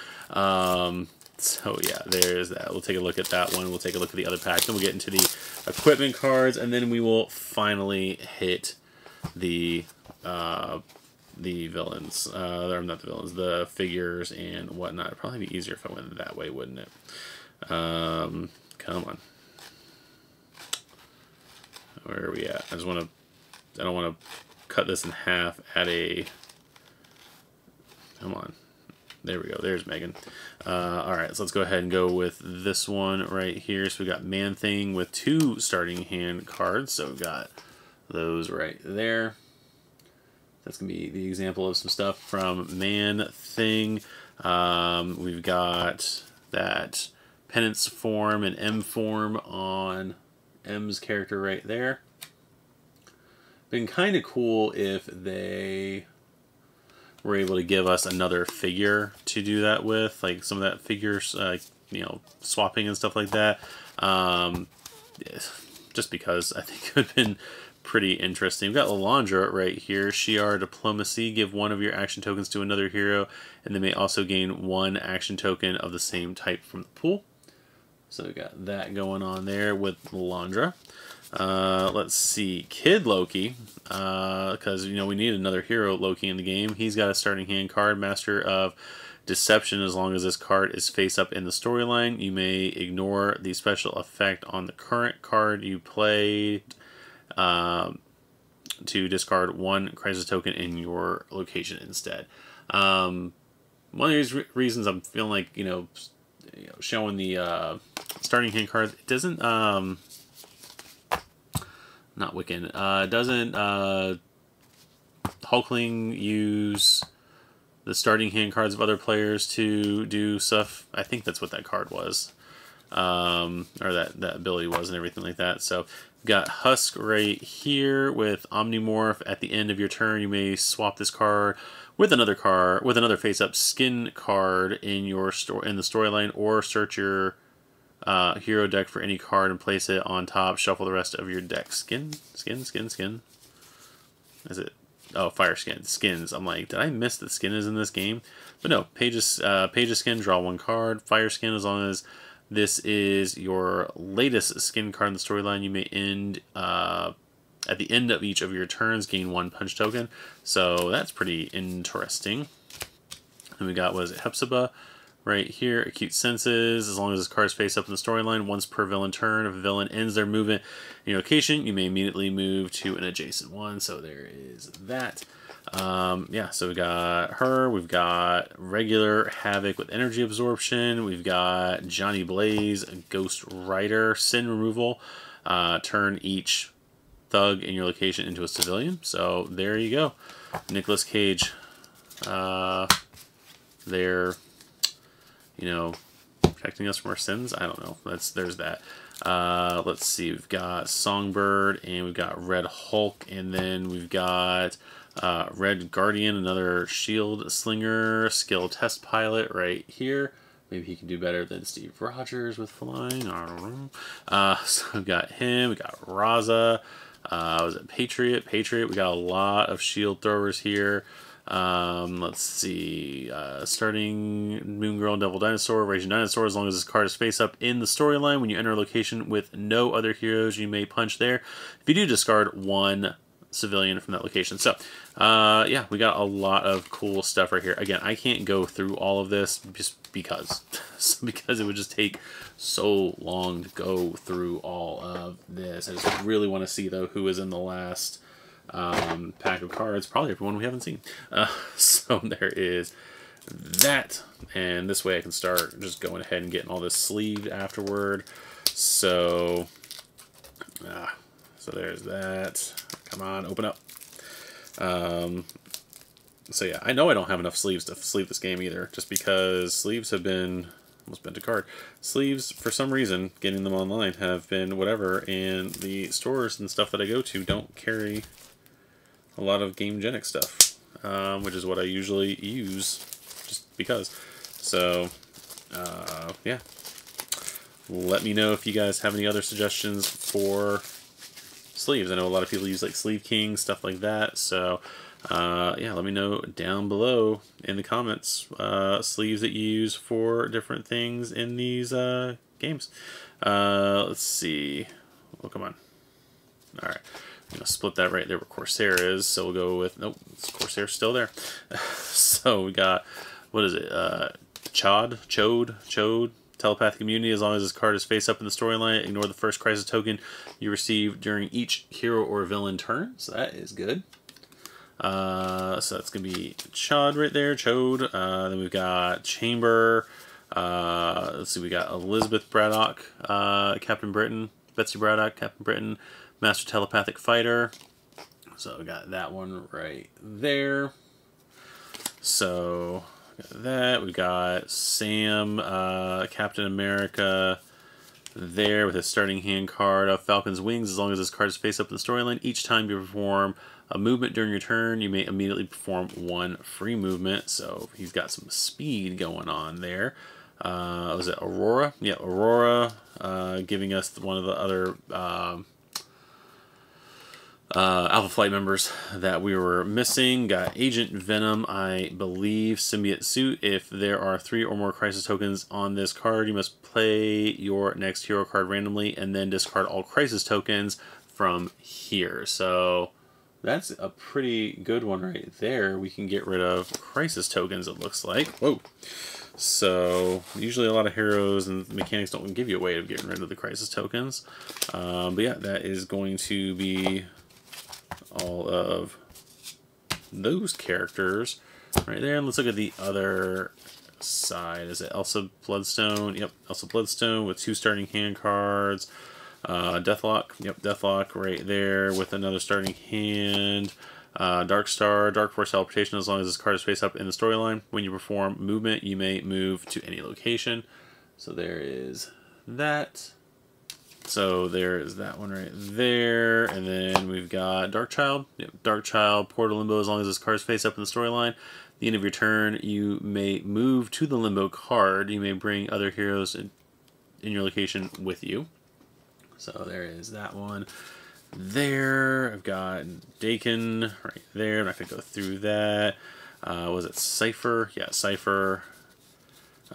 yeah, there's that. We'll take a look at that one. We'll take a look at the other pack. Then we'll get into the equipment cards, and then we will finally hit the villains. Or not the villains, the figures and whatnot. It'd probably be easier if I went that way, wouldn't it? Come on. Where are we at? I don't want to cut this in half at a... Come on. There we go. There's Megan. Alright, so let's go ahead and go with this one right here. So we got Man-Thing with 2 starting hand cards. So we've got those right there. That's going to be the example of some stuff from Man-Thing. We've got that Penance form and M form on M's character right there. Been kind of cool if they were able to give us another figure to do that with, like some of that figures, you know, swapping and stuff like that. Just because I think it would have been pretty interesting. We've got Lalandra right here. Shi'ar Diplomacy. Give 1 of your action tokens to another hero, and they may also gain 1 action token of the same type from the pool. So we got that going on there with Lalandra. Let's see, Kid Loki, because you know we need another hero Loki in the game. He's got a starting hand card, Master of Deception. As long as this card is face up in the storyline, you may ignore the special effect on the current card you played to discard 1 crisis token in your location instead. One of these reasons I'm feeling like, you know, showing the starting hand cards, it doesn't not Wiccan, doesn't Hulkling use the starting hand cards of other players to do stuff? I think that's what that card was, or that ability was, and everything like that. So we've got Husk right here with Omnimorph. At the end of your turn, you may swap this card with another face-up skin card in your in the storyline, or search your hero deck for any card and place it on top. Shuffle the rest of your deck. Skin. is it? Oh, fire skin skins. I'm like, did I miss that skin is in this game? But no, pages skin, draw 1 card. Fire skin, as long as this is your latest skin card in the storyline, you may end at the end of each of your turns, gain 1 punch token. So that's pretty interesting. And we got, what is it, Hepzibah right here. Acute senses. As long as this card's face up in the storyline, once per villain turn, if a villain ends their movement in your location, you may immediately move to an adjacent one. So there is that. Yeah, so we got her. We've got regular Havoc with energy absorption. We've got Johnny Blaze, Ghost Rider, sin removal. Turn each thug in your location into a civilian. So there you go. Nicolas Cage. They're, you know, protecting us from our sins. I don't know. There's that. Let's see. We've got Songbird, and we've got Red Hulk, and then we've got Red Guardian, another shield slinger, skill test pilot right here. Maybe he can do better than Steve Rogers with flying. I don't know. So we've got him. We got Raza. Was it Patriot? We got a lot of shield throwers here. Let's see. Starting Moon Girl, Devil Dinosaur, Raging Dinosaur. As long as this card is face up in the storyline, when you enter a location with no other heroes, you may punch there. If you do, discard 1 civilian from that location. So, yeah, we got a lot of cool stuff right here. Again, I can't go through all of this just because it would just take so long to go through all of this. I just really want to see, though, who is in the last pack of cards. Probably everyone we haven't seen. So there is that, and this way I can start just going ahead and getting all this sleeved afterward. So there's that. Come on, open up. So yeah, I know I don't have enough sleeves to sleeve this game either, just because sleeves have been almost bent a card. Sleeves, for some reason, getting them online have been whatever, and the stores and stuff that I go to don't carry a lot of Gamegenic stuff, which is what I usually use, just because. So, yeah. Let me know if you guys have any other suggestions for sleeves. I know a lot of people use like Sleeve King, stuff like that. So, yeah, let me know down below in the comments sleeves that you use for different things in these games. Let's see. Oh, come on. All right. I'm going to split that right there where Corsair is. So we'll go with, nope, Corsair's still there. So we got, what is it? Chode. Telepathic immunity. As long as this card is face up in the storyline, ignore the first crisis token you receive during each hero or villain turn. So that is good. So that's going to be Chode right there. Chode. Then we've got Chamber. Let's see, we got Elizabeth Braddock, Captain Britain. Betsy Braddock, Captain Britain. Master Telepathic Fighter. So we got that one right there. So got that. We got Sam, Captain America there with his starting hand card of Falcon's Wings. As long as this card is face up in the storyline, each time you perform a movement during your turn, you may immediately perform 1 free movement. So he's got some speed going on there. Was it Aurora? Yeah, Aurora, giving us one of the other Alpha Flight members that we were missing. Got Agent Venom, I believe, Symbiote Suit. If there are 3 or more crisis tokens on this card, you must play your next hero card randomly and then discard all crisis tokens from here. So that's a pretty good one right there. We can get rid of crisis tokens, it looks like. Whoa. So usually a lot of heroes and mechanics don't give you a way of getting rid of the crisis tokens. But yeah, that is going to be all of those characters right there. And let's look at the other side. Is it Elsa Bloodstone? Yep, Elsa Bloodstone with 2 starting hand cards. Deathlock. Yep, Deathlock right there with another starting hand. Dark Star, Dark Force Teleportation. As long as this card is face up in the storyline, when you perform movement, you may move to any location. So there is that. So there is that one right there. And then we've got Dark Child. Yep, Dark Child, Portal Limbo. As long as this card is face up in the storyline, at the end of your turn, you may move to the Limbo card. You may bring other heroes in your location with you. So there is that one. there. I've got Dakin right there. I'm not going to go through that. Was it Cypher? Yeah, Cypher.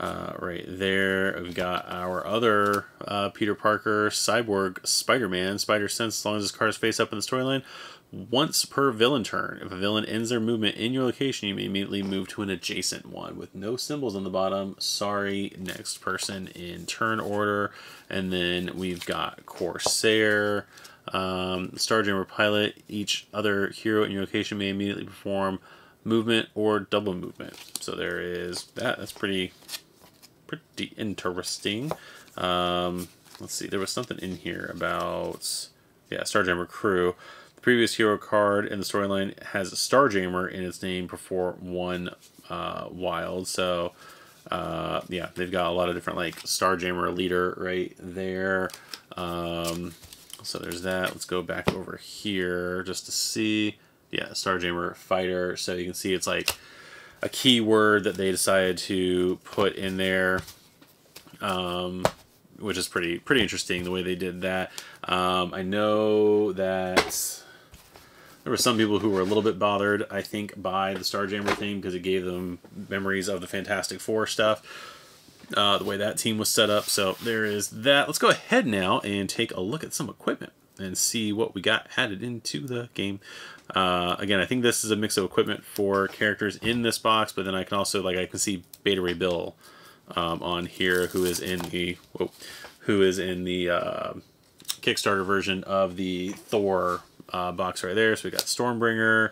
Right there. We've got our other Peter Parker, Cyborg, Spider-Man. Spider-Sense, as long as his card is face up in the storyline. Once per villain turn. If a villain ends their movement in your location, you may immediately move to an adjacent one with no symbols on the bottom. Sorry, next person in turn order. And then we've got Corsair, Starjammer Pilot. Each other hero in your location may immediately perform movement or double movement. So there is that. That's pretty interesting. Let's see. There was something in here about, yeah, Starjammer Crew. The previous hero card in the storyline has Starjammer in its name before one wild. So yeah, they've got a lot of different like Starjammer leader right there. So there's that. Let's go back over here just to see. Yeah, Starjammer Fighter. So you can see it's like a keyword that they decided to put in there, which is pretty interesting the way they did that. I know that there were some people who were a little bit bothered, I think, by the Starjammer thing because it gave them memories of the Fantastic Four stuff, the way that team was set up. So there is that. Let's go ahead now and take a look at some equipment and see what we got added into the game. Again, I think this is a mix of equipment for characters in this box, but then I can also, like, I can see Beta Ray Bill on here, who is in the Kickstarter version of the Thor box right there. So we got Stormbringer,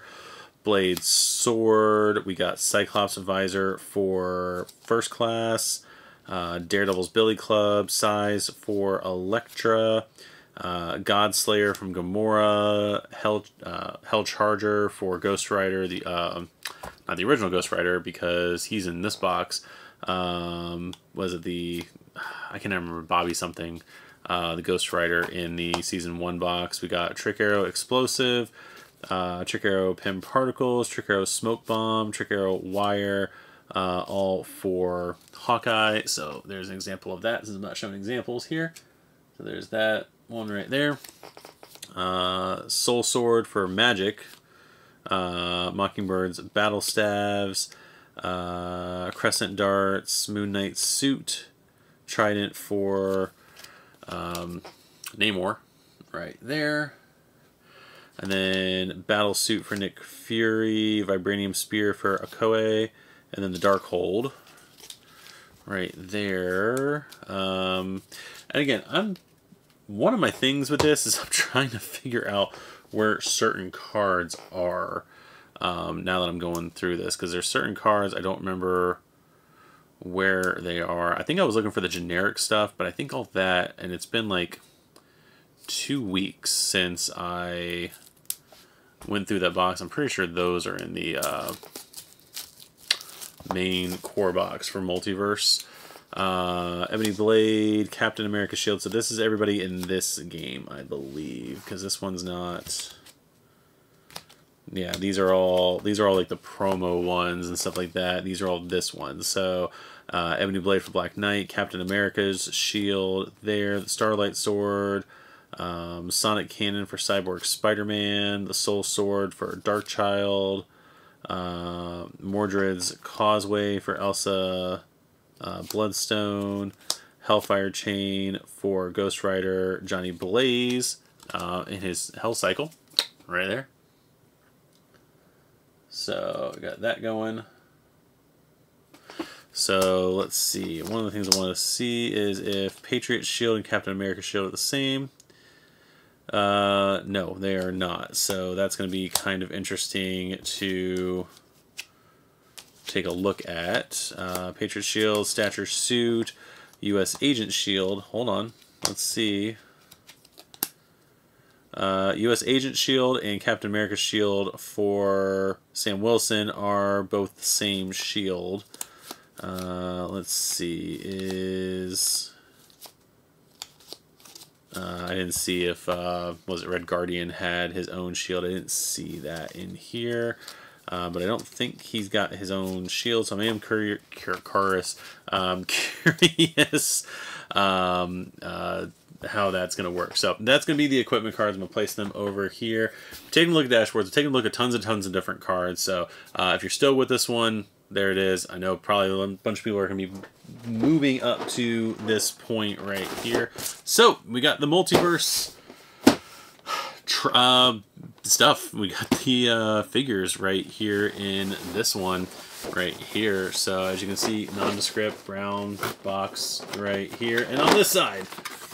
Blade Sword, we got Cyclops Visor for First Class, Daredevil's Billy Club size for Elektra, Godslayer from Gamora, Hell Charger for Ghost Rider, not the original Ghost Rider because he's in this box. Was it the, I can't remember, Bobby something, the Ghost Rider in the Season 1 box. We got Trick Arrow Explosive, Trick Arrow Pym Particles, Trick Arrow Smoke Bomb, Trick Arrow Wire, all for Hawkeye. So there's an example of that. This is not showing examples here. So there's that one right there. Soul Sword for Magic, Mockingbird's Battle Staves, Crescent Darts, Moon Knight Suit, Trident for Namor right there. And then Battle Suit for Nick Fury, Vibranium Spear for Okoye, and then the Dark Hold right there. And again, one of my things with this is I'm trying to figure out where certain cards are now that I'm going through this, because there's certain cards I don't remember where they are. I think I was looking for the generic stuff, but I think all that, and it's been like 2 weeks since I went through that box. I'm pretty sure those are in the main core box for Multiverse. Ebony Blade, Captain America Shield. So this is everybody in this game, I believe, because this one's not. Yeah, these are all like the promo ones and stuff like that. These are all this one. So Ebony Blade for Black Knight, Captain America's shield there, the Starlight Sword, Sonic Cannon for Cyborg Spider-Man, the Soul Sword for Darkchild, Mordred's Causeway for Elsa Bloodstone, Hellfire Chain for Ghost Rider Johnny Blaze in his Hell Cycle right there. So we got that going. So let's see. One of the things I want to see is if Patriot Shield and Captain America Shield are the same. No, they are not. So that's going to be kind of interesting to take a look at. Patriot Shield, Stature Suit, U.S. Agent Shield. Hold on. Let's see. U.S. Agent Shield and Captain America Shield for Sam Wilson are both the same shield. Let's see. I didn't see if was it Red Guardian had his own shield. I didn't see that in here. But I don't think he's got his own shield, so I am curious how that's going to work. So that's going to be the equipment cards. I'm going to place them over here. Taking a look at dashboards, taking a look at tons and tons of different cards. So if you're still with this one, there it is. I know probably a bunch of people are going to be moving up to this point right here. So we got the multiverse stuff. We got the figures right here in this one right here. So as you can see, nondescript brown box right here. And on this side,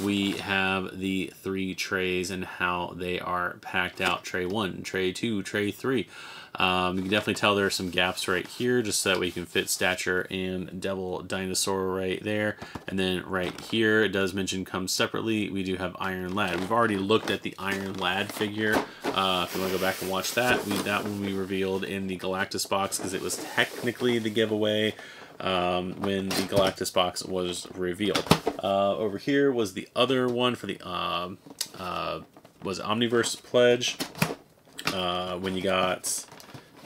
we have the 3 trays and how they are packed out. Tray 1, tray 2, tray 3. You can definitely tell there are some gaps right here, just so that we can fit Stature and Devil Dinosaur right there. And then right here, it does mention comes separately. We do have Iron Lad. We've already looked at the Iron Lad figure. If you want to go back and watch that, that one we revealed in the Galactus box, because it was technically the giveaway when the Galactus box was revealed. Over here was the other one for the was Omniverse Pledge. When you got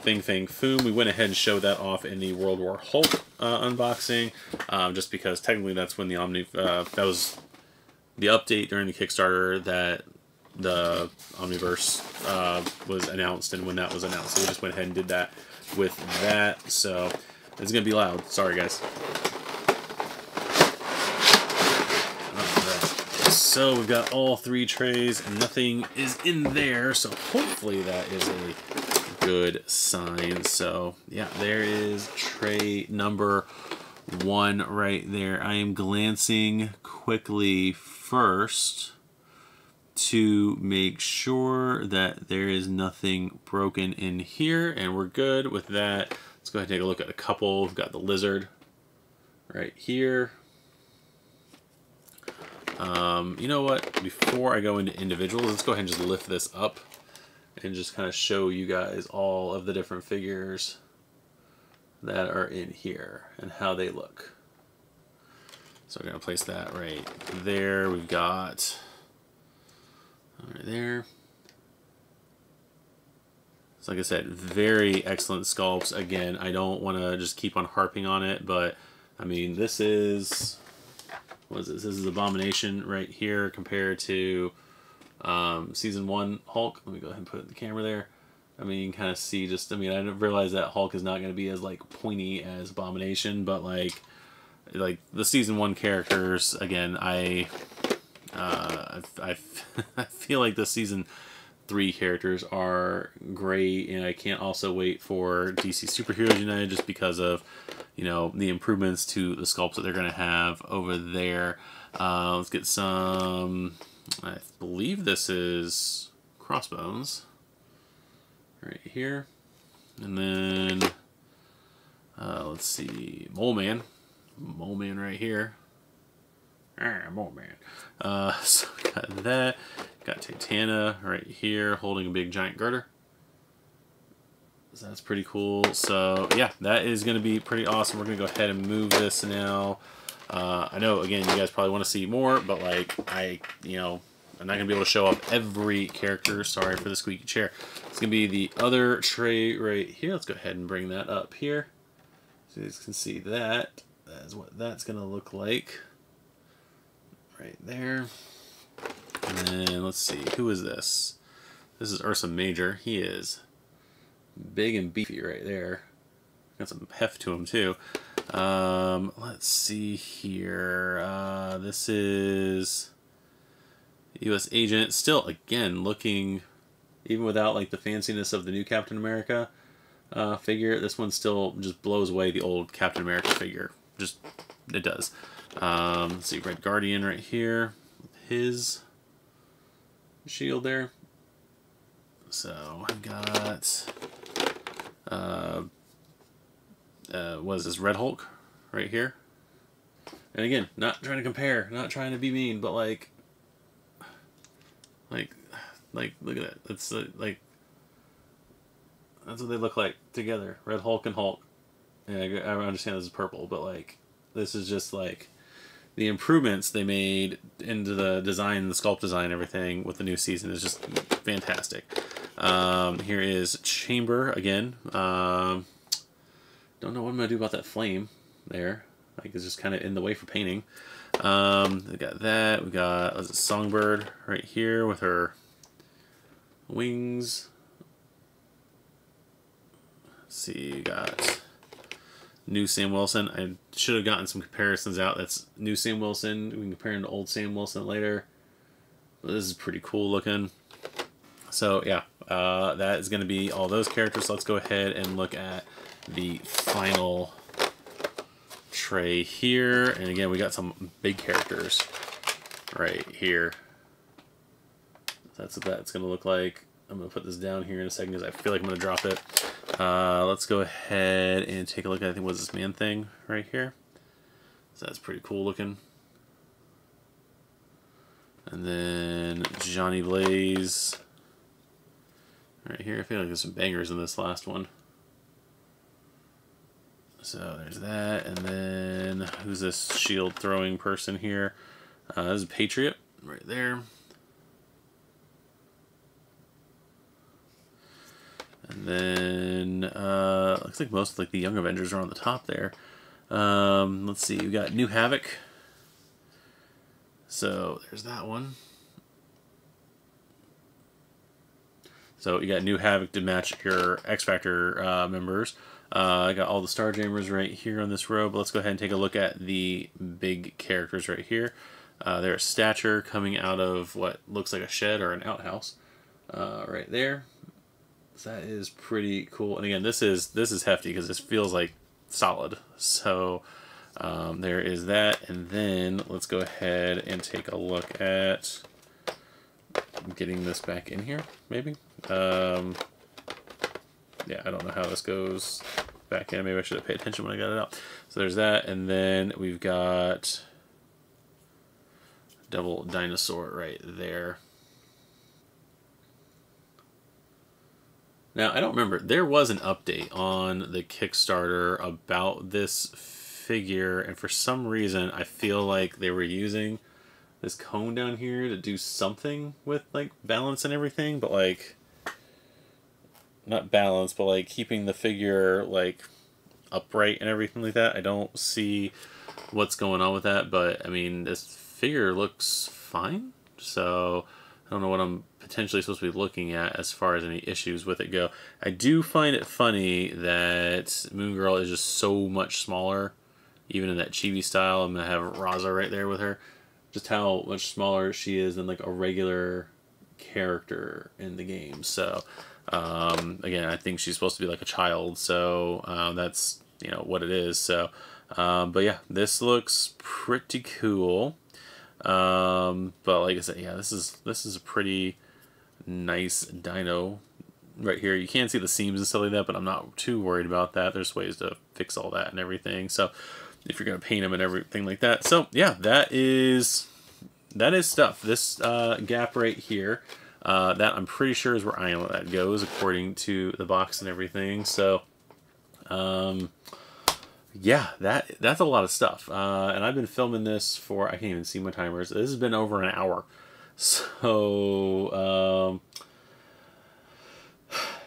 Fing Fang Foom, we went ahead and showed that off in the World War Hulk unboxing, just because technically that's when the that was the update during the Kickstarter that the Omniverse was announced, and when that was announced, so we just went ahead and did that with that. So it's gonna be loud. Sorry, guys. So we've got all 3 trays, and nothing is in there, so hopefully that is a good sign. So yeah, there is tray number 1 right there. I am glancing quickly first to make sure that there is nothing broken in here, and we're good with that. Let's go ahead and take a look at a couple. We've got the lizard right here. You know what? Before I go into individuals, let's go ahead and just lift this up and just kind of show you guys all of the different figures that are in here and how they look. So we're going to place that right there. We've got right there. So like I said, very excellent sculpts. Again, I don't want to just keep on harping on it, but I mean, this is... what is this? This is Abomination right here compared to Season 1 Hulk. Let me go ahead and put it in the camera there. I mean, you can kind of see just, I mean, I didn't realize that Hulk is not going to be as, like, pointy as Abomination, but, like the Season 1 characters, again, I feel like the Season 3 characters are great, and I can't also wait for DC Superheroes United just because of, you know, the improvements to the sculpts that they're going to have over there. Let's get some, I believe this is Crossbones right here. And then, let's see, Mole Man right here. Mole Man. So got that. Got Titana right here holding a big giant girder. So that's pretty cool. So yeah, that is going to be pretty awesome. We're going to go ahead and move this now. I know, again, you guys probably want to see more, but like you know, I'm not going to be able to show up every character. Sorry for the squeaky chair. It's going to be the other tray right here. Let's go ahead and bring that up here. So you guys can see that. That is what that's going to look like. Right there. And then let's see, who is this? This is Ursa Major. He is big and beefy right there. Got some heft to him too. Let's see here. This is U.S. Agent. Still, again, looking, even without like the fanciness of the new Captain America figure, this one still just blows away the old Captain America figure. Just, it does. Let's see, Red Guardian right here. His shield there. So I've got what is this, Red Hulk right here. And again, not trying to compare, not trying to be mean, but like look at that. It's like that's what they look like together. Red Hulk and Hulk. Yeah, I understand this is purple, but like this is just like the improvements they made into the design, the sculpt design, everything with the new season is just fantastic. Here is Chamber again. Don't know what I'm gonna do about that flame there. Like it's just kind of in the way for painting. We got that. We got a Songbird right here with her wings. Let's see, you got new Sam Wilson. I should have gotten some comparisons out. That's new Sam Wilson. We can compare him to old Sam Wilson later. But this is pretty cool looking. So yeah, that is going to be all those characters. So let's go ahead and look at the final tray here. And again, we got some big characters right here. That's what that's going to look like. I'm going to put this down here in a second because I feel like I'm going to drop it. Let's go ahead and take a look at, I think, what's this Man Thing right here. So that's pretty cool looking. And then Johnny Blaze right here. I feel like there's some bangers in this last one. So there's that. And then who's this shield throwing person here? This is Patriot right there. And then looks like most of the Young Avengers are on the top there. Let's see, we got New Havoc. So there's that one. So you got New Havoc to match your X Factor members. I got all the Starjammers right here on this row. But let's go ahead and take a look at the big characters right here. There's Stature coming out of what looks like a shed or an outhouse right there. That is pretty cool. And again, this is hefty because this feels like solid. So there is that. And then let's go ahead and take a look at getting this back in here, maybe. Yeah, I don't know how this goes back in. Maybe I should have paid attention when I got it out. So there's that. And then we've got Double Dinosaur right there. Now, I don't remember. There was an update on the Kickstarter about this figure, and for some reason, I feel like they were using this cone down here to do something with, like, balance and everything, but, like, not balance, but, like, keeping the figure, like, upright and everything like that. I don't see what's going on with that, but, I mean, this figure looks fine, so I don't know what I'm potentially supposed to be looking at as far as any issues with it go. I do find it funny that Moon Girl is just so much smaller, even in that chibi style. I'm going to have Raza right there with her. Just how much smaller she is than like a regular character in the game. So, again, I think she's supposed to be like a child. So, that's, you know, what it is. So, but yeah, this looks pretty cool. But like I said, yeah, this is a pretty nice dino right here. You can see the seams and stuff like that, but I'm not too worried about that. There's ways to fix all that and everything. So if you're gonna paint them and everything like that, so yeah, that is stuff. This gap right here, that I'm pretty sure is where that goes according to the box and everything. So yeah, that's a lot of stuff. And I've been filming this for, I can't even see my timers. This has been over an hour. So,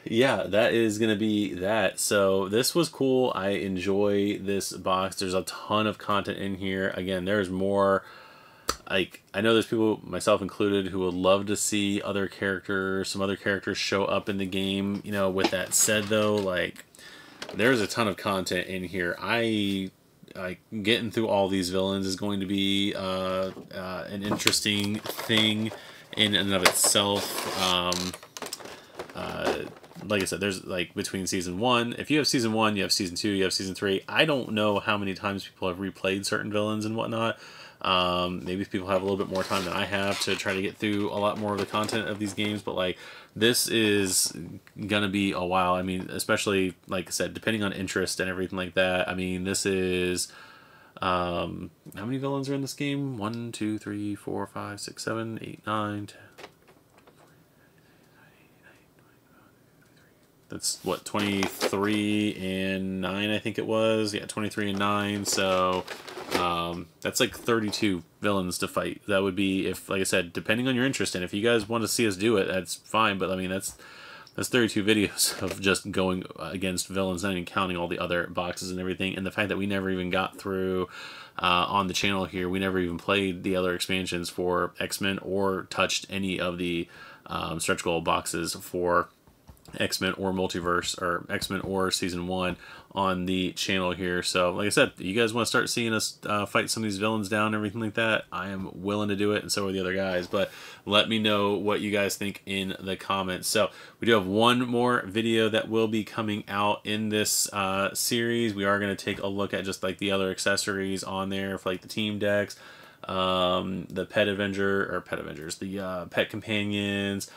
yeah, that is going to be that. So this was cool. I enjoy this box. There's a ton of content in here. Again, there's more, like, I know there's people, myself included, who would love to see other characters, some other characters show up in the game. You know, with that said though, like, there's a ton of content in here. Getting through all these villains is going to be an interesting thing in and of itself. Like I said, there's like between season 1. If you have season 1, you have season 2, you have season 3. I don't know how many times people have replayed certain villains and whatnot. Maybe people have a little bit more time than I have to try to get through a lot more of the content of these games, but like this is gonna be a while. I mean, especially like I said, depending on interest and everything like that. I mean, this is how many villains are in this game? 1, 2, 3, 4, 5, 6, 7, 8, 9, 10. That's what, 23 and 9, I think it was. Yeah, 23 and 9. So that's like 32 villains to fight. That would be, if, like I said, depending on your interest, and if you guys want to see us do it, that's fine. But I mean, that's That's 32 videos of just going against villains, not even counting all the other boxes and everything. And the fact that we never even got through on the channel here, we never even played the other expansions for X-Men or touched any of the stretch goal boxes for X-Men or Multiverse, or X-Men or Season 1 on the channel here. So, like I said, you guys want to start seeing us fight some of these villains down and everything like that, I am willing to do it, and so are the other guys. But let me know what you guys think in the comments. So, we do have one more video that will be coming out in this series. We are going to take a look at just like the other accessories on there for like the team decks, the the pet companions,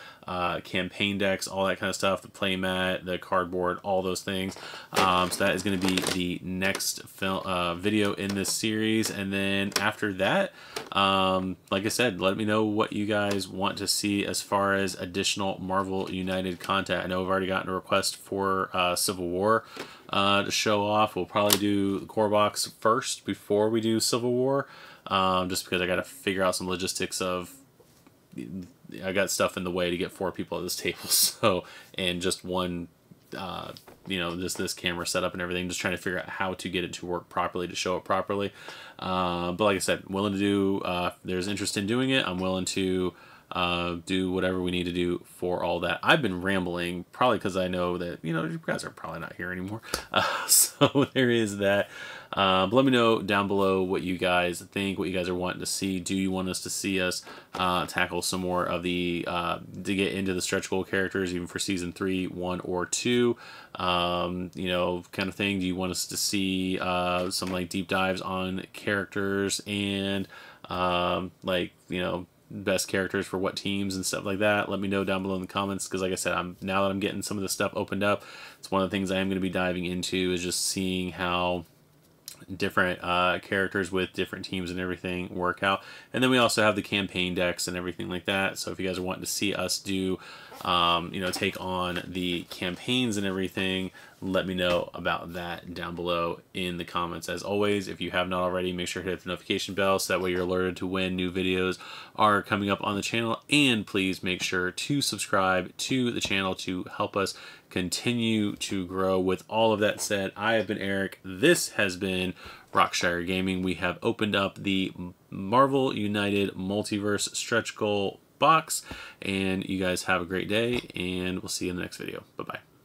campaign decks, all that kind of stuff, the playmat, the cardboard, all those things. So that is going to be the next video in this series. And then after that, like I said, let me know what you guys want to see as far as additional Marvel United content. I know I've already gotten a request for Civil War to show off. We'll probably do the core box first before we do Civil War. Just because I got to figure out some logistics of, I got stuff in the way to get 4 people at this table, so, and just one, you know, this camera setup and everything, just trying to figure out how to get it to work properly, to show it properly. But like I said, willing to do, if there's interest in doing it, I'm willing to do whatever we need to do for all that. I've been rambling, probably because I know that, you know, you guys are probably not here anymore. So there is that. But let me know down below what you guys think, what you guys are wanting to see. Do you want us to see us tackle some more of the, to get into the stretch goal characters, even for Season 3, 1, or 2, you know, kind of thing? Do you want us to see some, like, deep dives on characters and, like, you know, best characters for what teams and stuff like that? Let me know down below in the comments, because like I said, now that I'm getting some of this stuff opened up, it's one of the things I am going to be diving into, is just seeing how different characters with different teams and everything work out. And then we also have the campaign decks and everything like that. So if you guys are wanting to see us do, you know, take on the campaigns and everything, let me know about that down below in the comments. As always, if you have not already, make sure to hit the notification bell so that way you're alerted to when new videos are coming up on the channel. And please make sure to subscribe to the channel to help us continue to grow. With all of that said, I have been Eric. This has been Rockshire Gaming. We have opened up the Marvel United Multiverse stretch goal box, and you guys have a great day, and we'll see you in the next video. Bye-bye.